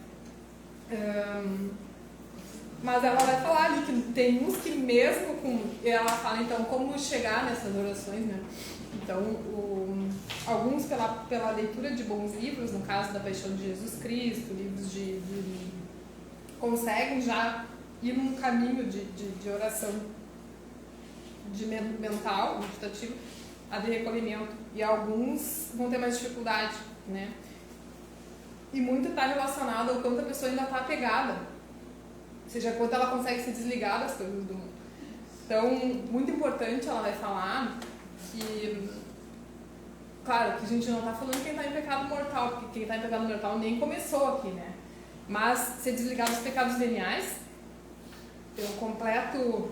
Mas ela vai falar ali que tem uns que mesmo com... Ela fala então como chegar nessas orações, né? Então, alguns pela leitura de bons livros, no caso da Paixão de Jesus Cristo, livros conseguem já ir num caminho de oração mental, meditativa, a de recolhimento. E alguns vão ter mais dificuldade, né? E muito está relacionado ao quanto a pessoa ainda está apegada. Ou seja, quanto ela consegue se desligar das coisas do mundo. Então, muito importante, ela vai falar que, claro, que a gente não está falando quem está em pecado mortal, porque quem está em pecado mortal nem começou aqui, né? Mas se desligar dos pecados veniais, ter um completo,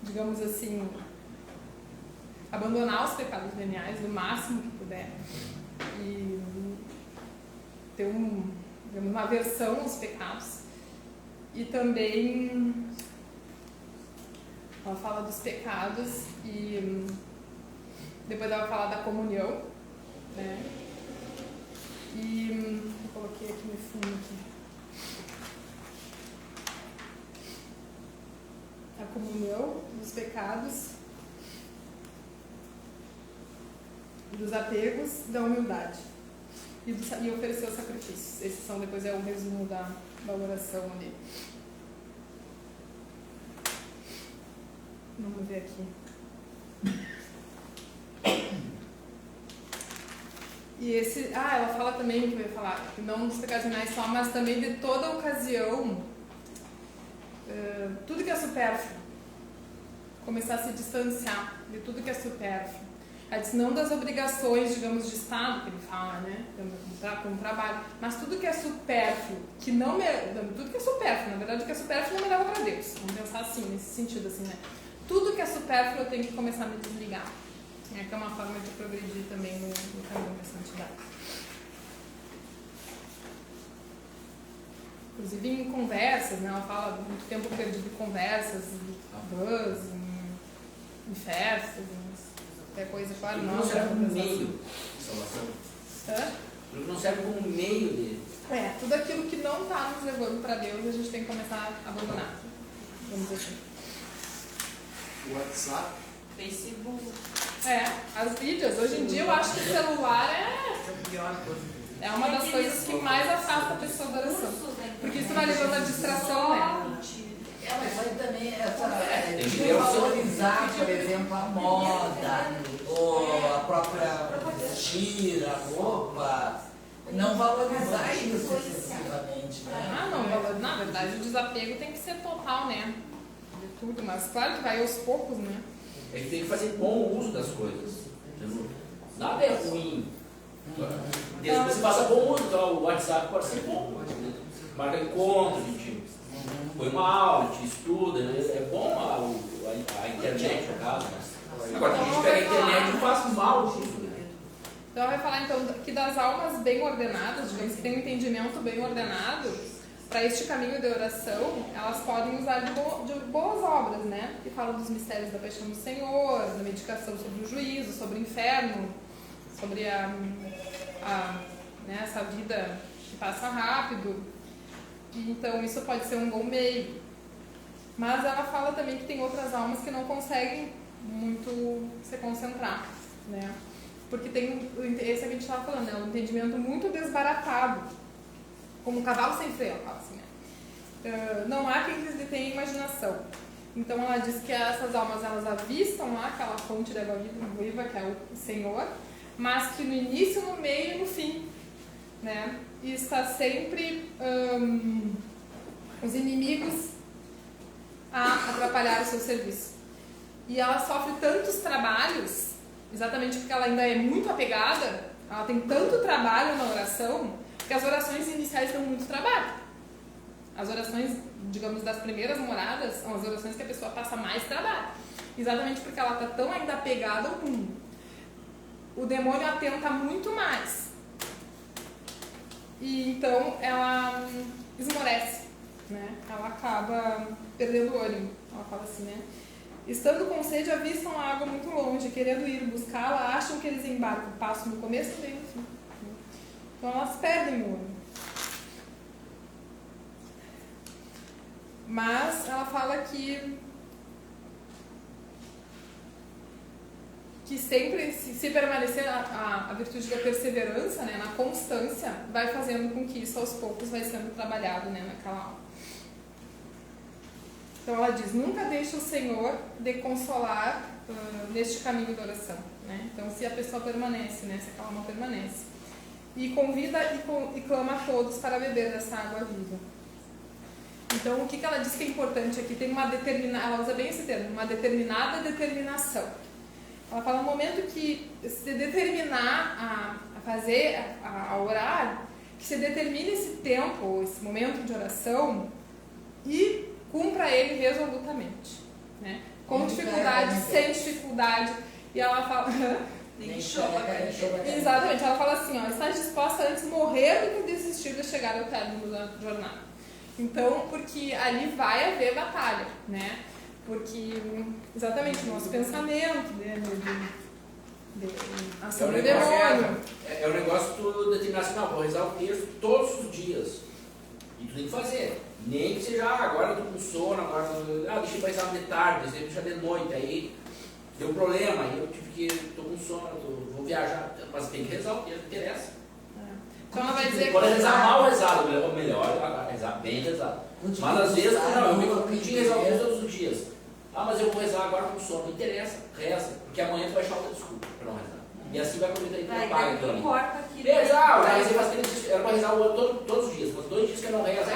digamos assim, abandonar os pecados veniais o máximo que puder e ter digamos, uma aversão aos pecados. E também ela fala dos pecados e depois ela vai falar da comunhão, né? E eu coloquei aqui no fundo aqui. A comunhão dos pecados, dos apegos, da humildade e oferecer os sacrifícios. Esses são, depois é o resumo da oração ali. Vamos ver aqui. E ela fala também, que eu ia falar, que não dos pecados veniais só, mas também de toda ocasião, tudo que é supérfluo, começar a se distanciar de tudo que é supérfluo. Ela diz, não das obrigações, digamos, de Estado, que ele fala, né, com o trabalho, mas tudo que é supérfluo, tudo que é supérfluo, na verdade, o que é supérfluo não me leva para Deus. Vamos pensar assim, nesse sentido, assim, né? Tudo que é supérfluo eu tenho que começar a me desligar. Que é uma forma de progredir também no caminho da santidade. Inclusive em conversas, né? Ela fala muito tempo perdido em conversas, em bus, em festas, qualquer coisa, claro, não serve como meio de salvação. Não serve como meio de... Tudo aquilo que não está nos levando para Deus, a gente tem que começar a abandonar. Vamos dizer assim. WhatsApp, Facebook. As mídias. Hoje em dia eu acho que o celular é uma das coisas que mais afasta a pessoa da oração. Porque isso vai levando a distração, né? Mas também de valorizar, por exemplo, a moda, ou a própria vestir, a roupa. Não valorizar isso excessivamente, né? Não, na verdade o desapego tem que ser total, né? De tudo, mas claro que vai aos poucos, né? É que tem que fazer bom uso das coisas. Nada é ruim. Desde que você faça bom uso, então o WhatsApp pode ser bom. Marca encontro, a gente põe uma aula, a gente estuda, né? É bom a internet, no caso. Agora, tem gente que pega a internet e faz mal uso. Então ela vai falar então que das almas bem ordenadas, digamos que tem um entendimento bem ordenado, para este caminho de oração, elas podem usar de boas obras, né? Que falam dos mistérios da paixão do Senhor, da medicação sobre o juízo, sobre o inferno, sobre né, essa vida que passa rápido. Então isso pode ser um bom meio. Mas ela fala também que tem outras almas que não conseguem muito se concentrar, né? Porque tem esse que a gente estava falando, né? Um entendimento muito desbaratado, como um cavalo sem freio, ela fala assim, né? Não há quem lhes detenha a imaginação. Então ela diz que essas almas, elas avistam lá aquela fonte de água viva, que é o Senhor, mas que no início, no meio e no fim, né? E está sempre os inimigos a atrapalhar o seu serviço. E ela sofre tantos trabalhos, exatamente porque ela ainda é muito apegada, ela tem tanto trabalho na oração, que as orações iniciais dão muito trabalho. As orações, digamos, das primeiras moradas, são as orações que a pessoa passa mais trabalho. Exatamente porque ela está tão ainda apegada ao mundo. O demônio atenta muito mais. E então ela esmorece, né? Ela acaba perdendo o ânimo. Ela fala assim, né? Estando com sede, avistam a água muito longe, querendo ir buscá-la, acham que eles embarcam, passam no começo e no fim. Então elas perdem o ânimo. Mas ela fala que sempre, se permanecer a virtude da perseverança, né, na constância, vai fazendo com que isso aos poucos vai sendo trabalhado, né, naquela alma. Então ela diz, nunca deixe o Senhor de consolar neste caminho da oração, né? Então se a pessoa permanece, né, se aquela alma permanece, e convida e clama a todos para beber dessa água viva. Então o que ela diz que é importante aqui, tem uma determinada, ela usa bem esse termo, uma determinada determinação. Ela fala, no momento que se determinar a fazer, a orar, que se determine esse tempo, esse momento de oração e cumpra ele resolutamente, né? Com dificuldade, sem dificuldade. E ela fala... Nem chova, Exatamente, ela fala assim, ó, está disposta a antes morrer do que desistir de chegar ao término da jornada. Então, porque ali vai haver batalha, né? Porque, exatamente, o nosso pensamento, né, de ação do demônio. É um negócio que tu determinar assim, não, vou rezar o texto todos os dias. E tu tem que fazer. Nem que seja, agora eu tô com sono, agora deixa eu rezar de tarde, deixa de noite, aí deu problema, aí eu tive que, tô com sono, vou viajar, mas tem que rezar o texto, não interessa. Então ela vai dizer pode rezar mal rezado, ou melhor, rezar bem rezado. Mas às vezes, não, eu me tinha rezar o texto todos os dias. Mas eu vou rezar agora com sono, não interessa, reza, porque amanhã tu vai achar outra desculpa para não rezar. E assim vai aproveitar e tu apaga aquilo ali. Importa que Rezar, já rezei bastante dias, era para rezar todos os dias, mas 2 dias que eu não rezo,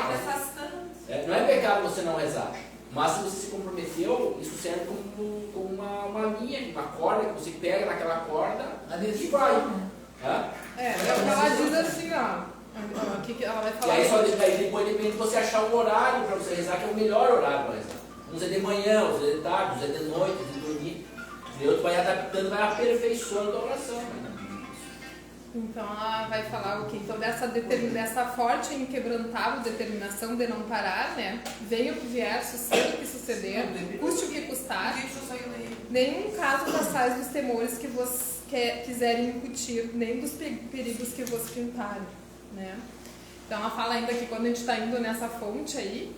não é pecado você não rezar, mas se você se comprometeu, isso serve como uma linha, uma corda, que você pega naquela corda e vai. Ela diz assim, ó. Ela vai falar. E aí só depois depende de você achar um horário para você rezar, que é o melhor horário para rezar. Uns é de manhã, uns é de tarde, uns é de noite, uns é de dormir. E outro vai adaptando, vai aperfeiçoando a oração. Então ela vai falar o quê? Então dessa forte e inquebrantável determinação de não parar, né? Venha o que vier, suceda o que suceder, custe o que custar. Nenhum caso passais dos temores que vos quiserem incutir, nem dos perigos que vos pintarem, né? Então ela fala ainda que quando a gente está indo nessa fonte aí,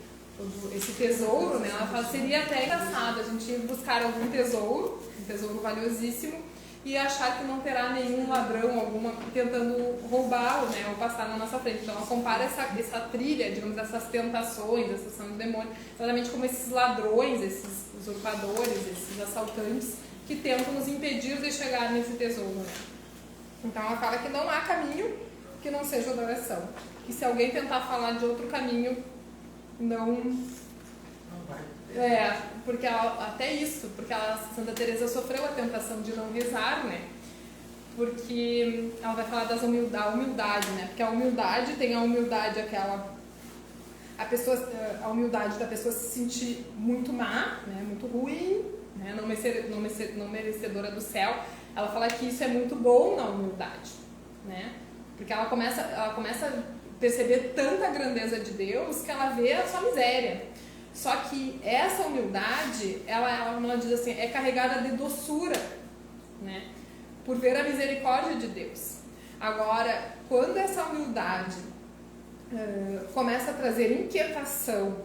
esse tesouro, né? Ela fala, seria até engraçado a gente ir buscar algum tesouro, um tesouro valiosíssimo, e achar que não terá nenhum ladrão alguma tentando roubá-lo, né, ou passar na nossa frente. Então ela compara essa trilha, digamos, essas tentações, essa ação do demônio, exatamente como esses ladrões, esses usurpadores, esses assaltantes que tentam nos impedir de chegar nesse tesouro, né? Então ela fala que não há caminho que não seja da oração. E se alguém tentar falar de outro caminho, não vai. Porque até isso, porque Santa Teresa sofreu a tentação de não rezar, né? Porque ela vai falar da humildade, né? Porque a humildade tem a humildade a humildade da pessoa se sentir muito má, né? Muito ruim, né? Não merecedora do céu. Ela fala que isso é muito bom na humildade, né? Porque ela começa a perceber tanta grandeza de Deus que ela vê a sua miséria. Só que essa humildade, ela diz assim, é carregada de doçura, né? Por ver a misericórdia de Deus. Agora, quando essa humildade começa a trazer inquietação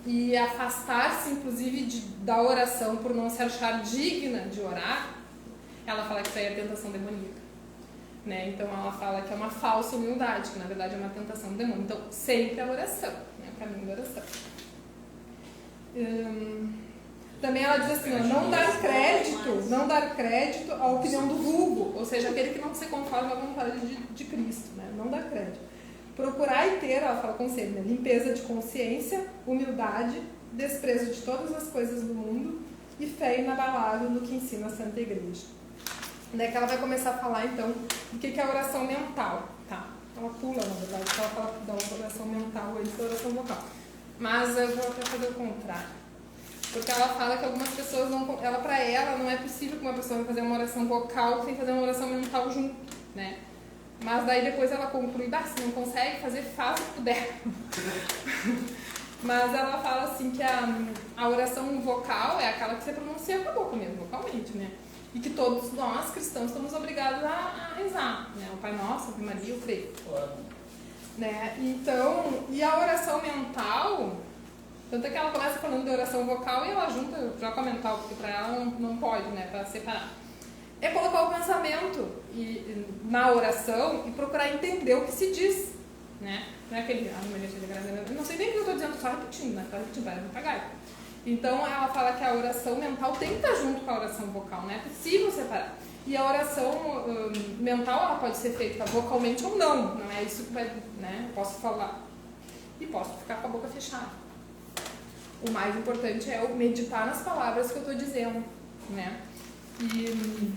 e afastar-se, inclusive, da oração por não se achar digna de orar, ela fala que isso aí é tentação demoníaca. Né? Então ela fala que é uma falsa humildade, que na verdade é uma tentação do demônio. Então sempre a oração, né? O caminho da oração. Também ela diz assim, ó, não dar crédito à opinião do vulgo, ou seja, aquele que não se conforma com a vontade de Cristo, né? Não dar crédito. Procurar e ter, ela fala conselho, né? Limpeza de consciência, humildade, desprezo de todas as coisas do mundo e fé inabalável no que ensina a Santa Igreja. Daí que ela vai começar a falar, então, do que é a oração mental, tá? Ela pula, na verdade, ela fala da oração mental e da oração vocal. Mas eu vou até fazer o contrário. Porque ela fala que algumas pessoas, para ela, não é possível que uma pessoa vai fazer uma oração vocal sem fazer uma oração mental junto, né? Mas daí depois ela conclui, se não consegue fazer, faz o que puder. Mas ela fala assim que a oração vocal é aquela que você pronuncia com a boca mesmo, vocalmente, né? E que todos nós, cristãos, estamos obrigados a rezar, né? O Pai Nosso, a Ave Maria, o Creio. Né? Então, e a oração mental, tanto é que ela começa falando de oração vocal e ela junta já com a mental, porque para ela não pode, né? Para separar. É colocar o pensamento na oração e procurar entender o que se diz, né? Não é aquele, eu não sei nem o que eu estou dizendo, só repetindo, né? Só repetindo, vai me pagar. Então ela fala que a oração mental tem que estar junto com a oração vocal, né? É possível separar. E a oração mental ela pode ser feita vocalmente ou não é isso que vai, né? Eu posso falar e posso ficar com a boca fechada. O mais importante é eu meditar nas palavras que eu estou dizendo, né? E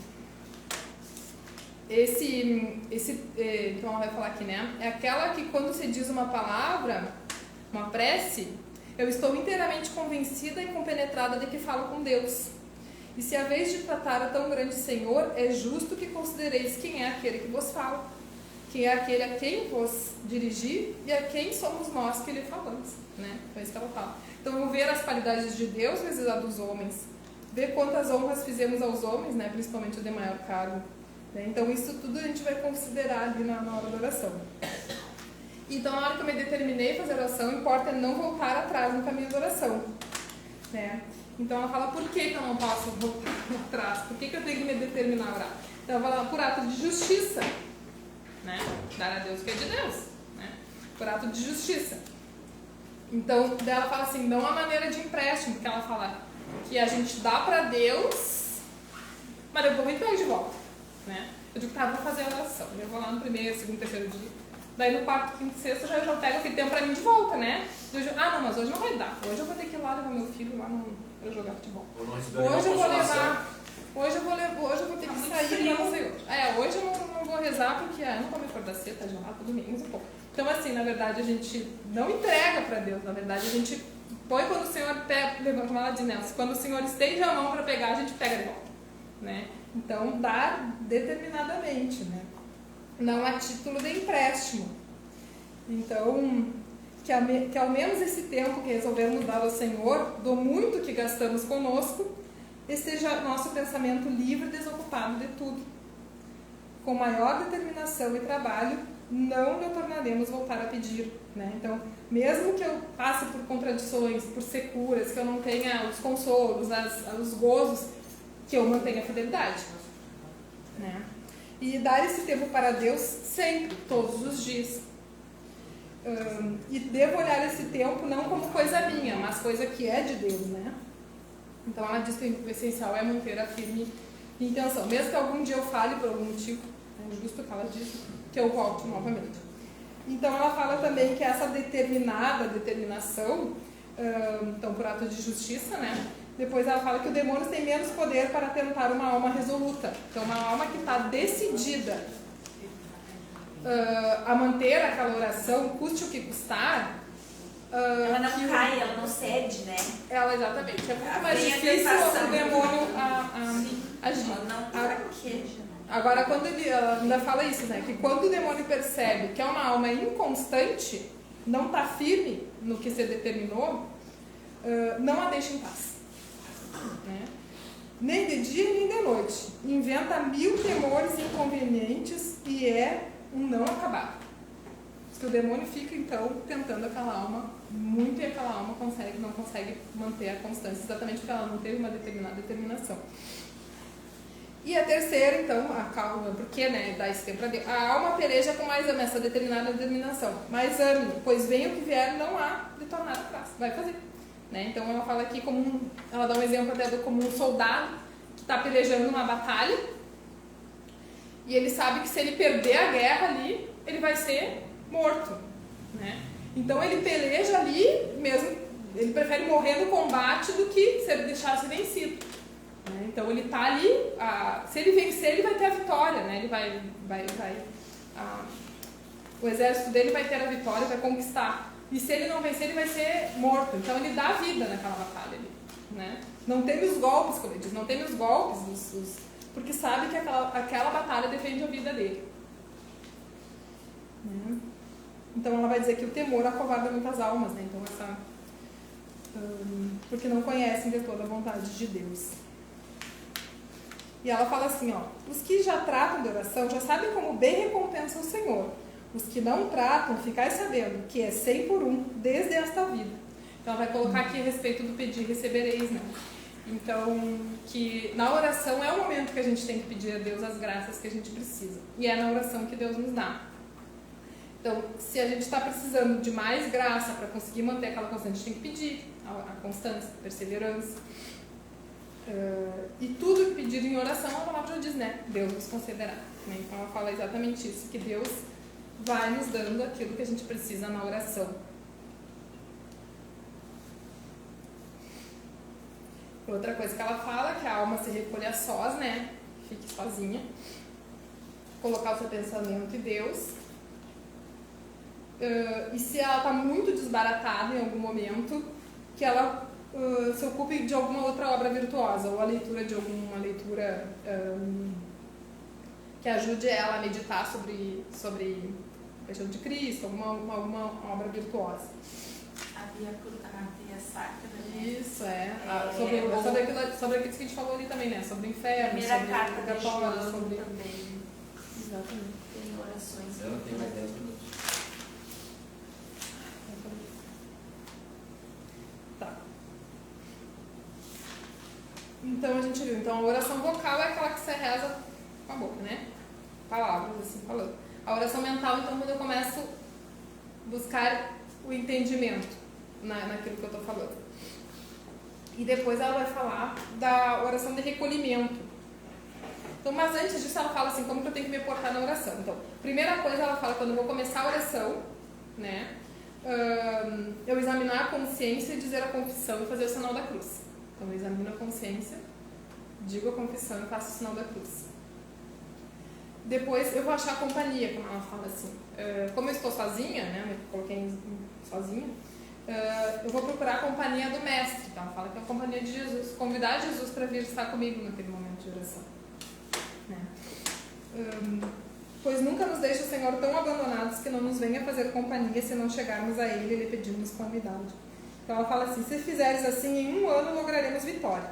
então ela vai falar aqui, né? É aquela que quando se diz uma palavra, uma prece, eu estou inteiramente convencida e compenetrada de que falo com Deus. E se a vez de tratar a tão grande Senhor, é justo que considereis quem é aquele que vos fala, quem é aquele a quem vos dirigir e a quem somos nós que lhe falamos, né? Então é isso que ela fala. Então eu ver as qualidades de Deus vezes a dos homens, ver quantas honras fizemos aos homens, né? Principalmente o de maior cargo. Né? Então isso tudo a gente vai considerar ali na hora da oração. Então, na hora que eu me determinei a fazer oração, importa não voltar atrás no caminho da oração. Né? Então, ela fala por que eu não posso voltar atrás, por que eu tenho que me determinar a orar. Então, ela fala por ato de justiça, né? Dar a Deus o que é de Deus, né? Por ato de justiça. Então, ela fala assim, não há maneira de empréstimo, porque ela fala que a gente dá para Deus, mas depois me pede de volta. Né? Eu digo, vou fazer a oração. Eu vou lá no primeiro, segundo, terceiro dia. Daí no quarto, quinto, sexto, eu já pego aquele tempo pra mim de volta, né? Não, mas hoje não vai dar. Hoje eu vou ter que ir lá levar meu filho lá pra jogar futebol. Hoje eu vou levar. Hoje eu vou ter que sair e não sei hoje. Hoje eu não vou rezar porque eu não vou me acordar cedo, tá gelado, domingo, um pouco. Então assim, na verdade a gente não entrega pra Deus, na verdade a gente põe quando o Senhor levanta uma de Nelson, quando o Senhor estende a mão pra pegar, a gente pega de volta, né? Então dar determinadamente, né? Não a título de empréstimo. Então, que ao menos esse tempo que resolvemos dar ao Senhor, do muito que gastamos conosco, esteja nosso pensamento livre e desocupado de tudo. Com maior determinação e trabalho, não lhe tornaremos voltar a pedir. Né? Então, mesmo que eu passe por contradições, por securas, que eu não tenha os consolos, os gozos, que eu mantenha a fidelidade. Né? E dar esse tempo para Deus sempre, todos os dias. E devo olhar esse tempo não como coisa minha, mas coisa que é de Deus, né? Então ela diz que o essencial é manter a firme intenção. Mesmo que algum dia eu fale por algum motivo, é justo que ela diz, que eu volte novamente. Então ela fala também que essa determinação, então por ato de justiça, né? Depois ela fala que o demônio tem menos poder para tentar uma alma resoluta. Então, uma alma que está decidida a manter aquela oração, custe o que custar. Ela não cai, ela não cede, né? Ela, exatamente. É muito mais difícil o demônio agir. Ela não fraqueja. Agora, quando ele ainda fala isso, né? Que quando o demônio percebe que é uma alma inconstante, não está firme no que se determinou, não a deixa em paz. Né? Nem de dia nem de noite, inventa 1000 temores inconvenientes e é um não acabado. que o demônio fica, então, tentando aquela alma muito, e aquela alma não consegue manter a constância, exatamente porque ela não teve uma determinada determinação. E a terceira, então, a calma, porque, né, dá esse tempo para Deus. A alma peleja com mais essa determinada determinação. Mas ame, pois vem o que vier, não há de tornar atrás. Vai fazer. Né? Então ela fala aqui ela dá um exemplo até como um soldado que está pelejando uma batalha. E ele sabe que se ele perder a guerra ali, ele vai ser morto. Né? Então ele peleja ali, mesmo, ele prefere morrer no combate do que se ele deixar-se vencido. Então ele está ali, se ele vencer, ele vai ter a vitória, né? Ele o exército dele vai ter a vitória, vai conquistar. E se ele não vencer, ele vai ser morto. Então ele dá vida naquela batalha ali, né? Não teme os golpes, como ele diz, não teme os golpes, porque sabe que aquela batalha defende a vida dele. Né? Então ela vai dizer que o temor acovarda muitas almas, né? Então porque não conhecem de toda a vontade de Deus. E ela fala assim, os que já tratam de oração já sabem como bem recompensa o Senhor. Os que não tratam, ficai sabendo que é 100 por 1 desde esta vida. Então ela vai colocar aqui a respeito do pedir, recebereis, né? Então, que na oração é o momento que a gente tem que pedir a Deus as graças que a gente precisa. E é na oração que Deus nos dá. Então, se a gente está precisando de mais graça para conseguir manter aquela constância, a gente tem que pedir a constância, a perseverança. E tudo que pedir em oração, a palavra já diz, né? Deus nos concederá. Né? Então ela fala exatamente isso, que Deus vai nos dando aquilo que a gente precisa na oração. Outra coisa que ela fala é que a alma se recolhe a sós, né? Fique sozinha. Colocar o seu pensamento em Deus. E se ela está muito desbaratada em algum momento, que ela se ocupe de alguma outra obra virtuosa, ou a leitura de alguma leitura que ajude ela a meditar sobre a paixão de Cristo, alguma obra virtuosa. A Via Sacra, né? Isso, sobre aquilo que a gente falou ali também, né? Sobre o inferno, Primeira sobre carta o de purgatório, João sobre... também. Exatamente. Tem orações. Eu não tenho mais 10 minutos. Tá. Então a gente viu, então a oração vocal é aquela que você reza com a boca, né? Palavras, assim, falando. A oração mental, então, quando eu começo a buscar o entendimento naquilo que eu estou falando. E depois ela vai falar da oração de recolhimento. Então, mas antes disso ela fala assim, como que eu tenho que me portar na oração. Então, primeira coisa ela fala, quando eu vou começar a oração, né, eu examinar a consciência e dizer a confissão e fazer o sinal da cruz. Então, eu examino a consciência, digo a confissão e faço o sinal da cruz. Depois eu vou achar a companhia, como ela fala assim. Como eu estou sozinha, né, eu coloquei sozinha, eu vou procurar a companhia do Mestre. Então, ela fala que é a companhia de Jesus. Convidar Jesus para vir estar comigo naquele momento de oração. Né? Pois nunca nos deixa o Senhor tão abandonados que não nos venha fazer companhia se não chegarmos a Ele e lhe pedirmos com humildade. Então ela fala assim, se fizeres assim, em 1 ano lograremos vitória.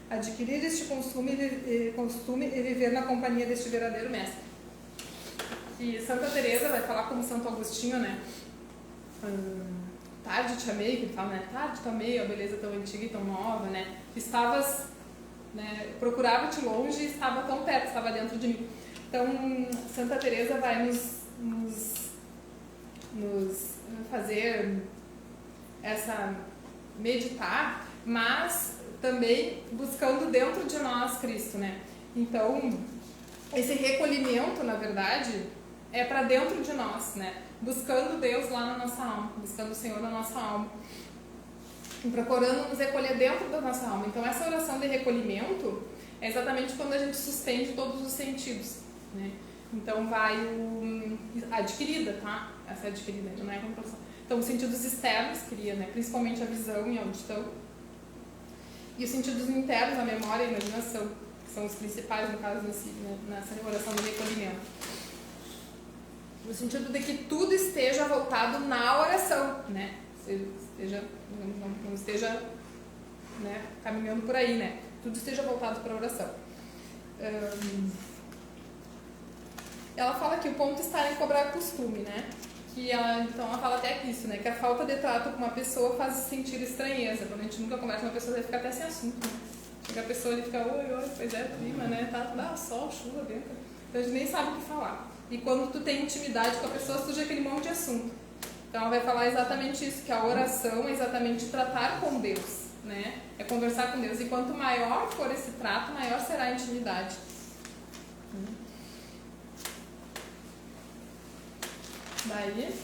Adquirir este costume e viver na companhia deste verdadeiro Mestre. E Santa Teresa vai falar como Santo Agostinho, né? Tarde te amei, que ele fala, né? Tarde te amei, a beleza tão antiga e tão nova, né? Estavas, né? Procurava-te longe e estava tão perto, estava dentro de mim. Então, Santa Teresa vai nos fazer essa meditar, mas também buscando dentro de nós Cristo, né? Então, esse recolhimento, na verdade, é para dentro de nós, né? Buscando Deus lá na nossa alma, buscando o Senhor na nossa alma, e procurando nos recolher dentro da nossa alma. Então, essa oração de recolhimento é exatamente quando a gente suspende todos os sentidos, né? Então, vai adquirida, tá? Essa é adquirida, não é a comprovação. Então, os sentidos externos, né? Principalmente a visão e a audição, e os sentidos internos, a memória e a imaginação, que são os principais, no caso, nessa oração de recolhimento. No sentido de que tudo esteja voltado na oração, né? Não esteja, né, caminhando por aí, né? Tudo esteja voltado para a oração. Ela fala que o ponto está em cobrar costume, né? Então ela fala até que isso, né? Que a falta de trato com uma pessoa faz sentir estranheza. Quando a gente nunca conversa com uma pessoa, vai ficar até sem assunto, né? Chega a pessoa ali e fica, oi, pois é, clima, né? Tá sol, chuva, vento. Então a gente nem sabe o que falar. E quando tu tem intimidade com a pessoa, surge aquele monte de assunto. Então ela vai falar exatamente isso, que a oração é exatamente tratar com Deus, né? É conversar com Deus. E quanto maior for esse trato, maior será a intimidade. Daí...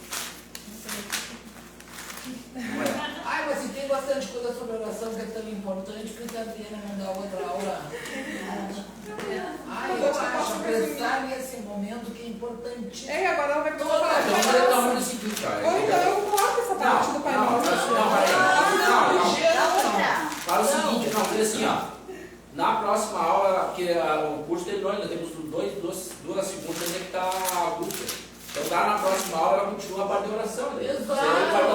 Ai, mas se tem bastante coisa sobre oração que é tão importante, por que a Adriana não dá outra aula? Ai, eu acho apressar nesse momento que é importantíssimo. É, agora ela vai Toda falar Então, de vamos Pai botar Nosso. no seguinte, cara. Ou então eu corto essa parte do Pai Nosso. Fala o seguinte, não, faz assim, ó. Na próxima aula, porque o curso terminou, ainda temos duas segundas ainda que está a dupla. Então, na próxima aula, ela continua a parte de oração. Né? Exato, Você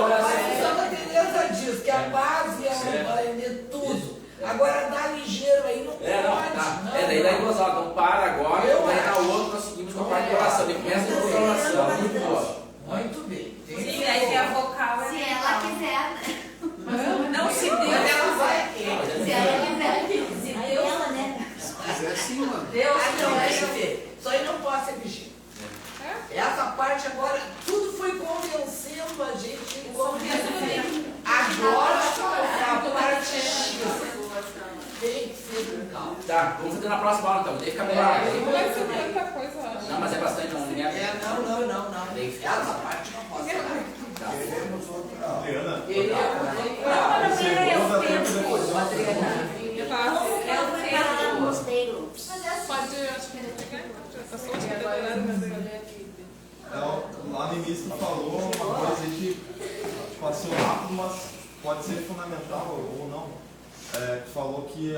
mas Santa Teresa diz que a base é tudo. Agora dá ligeiro aí, não pode. Não. Daí dá em 2 aulas. Então para agora, daí na outra nós seguimos com a parte de oração. Ele começa com a oração, muito boa. Muito bem. Sim, aí tem a vocal. Se ela quiser, né? Não, se Mas Deus. ela vai. Se ela quiser. Se Deus- ela, né? Mas é assim, mano. Deus Não, não deixa eu ver. Isso aí não pode ser vigília. Essa parte agora, tudo foi convencendo a gente. Agora a parte X. Tem que ser com calma. Tá, vamos fazer na próxima aula então. Daí fica melhor. Não vai ser tanta coisa, eu acho. Não, mas é bastante, não é? Não. Essa parte não pode ser. Queremos outra aula. Adriana, É o tempo. No mosteiro. Pode, acho que eu vou pegar. Tá só os que lá no início tu falou uma coisa aí que passou rápido, mas pode ser fundamental ou não. Tu falou que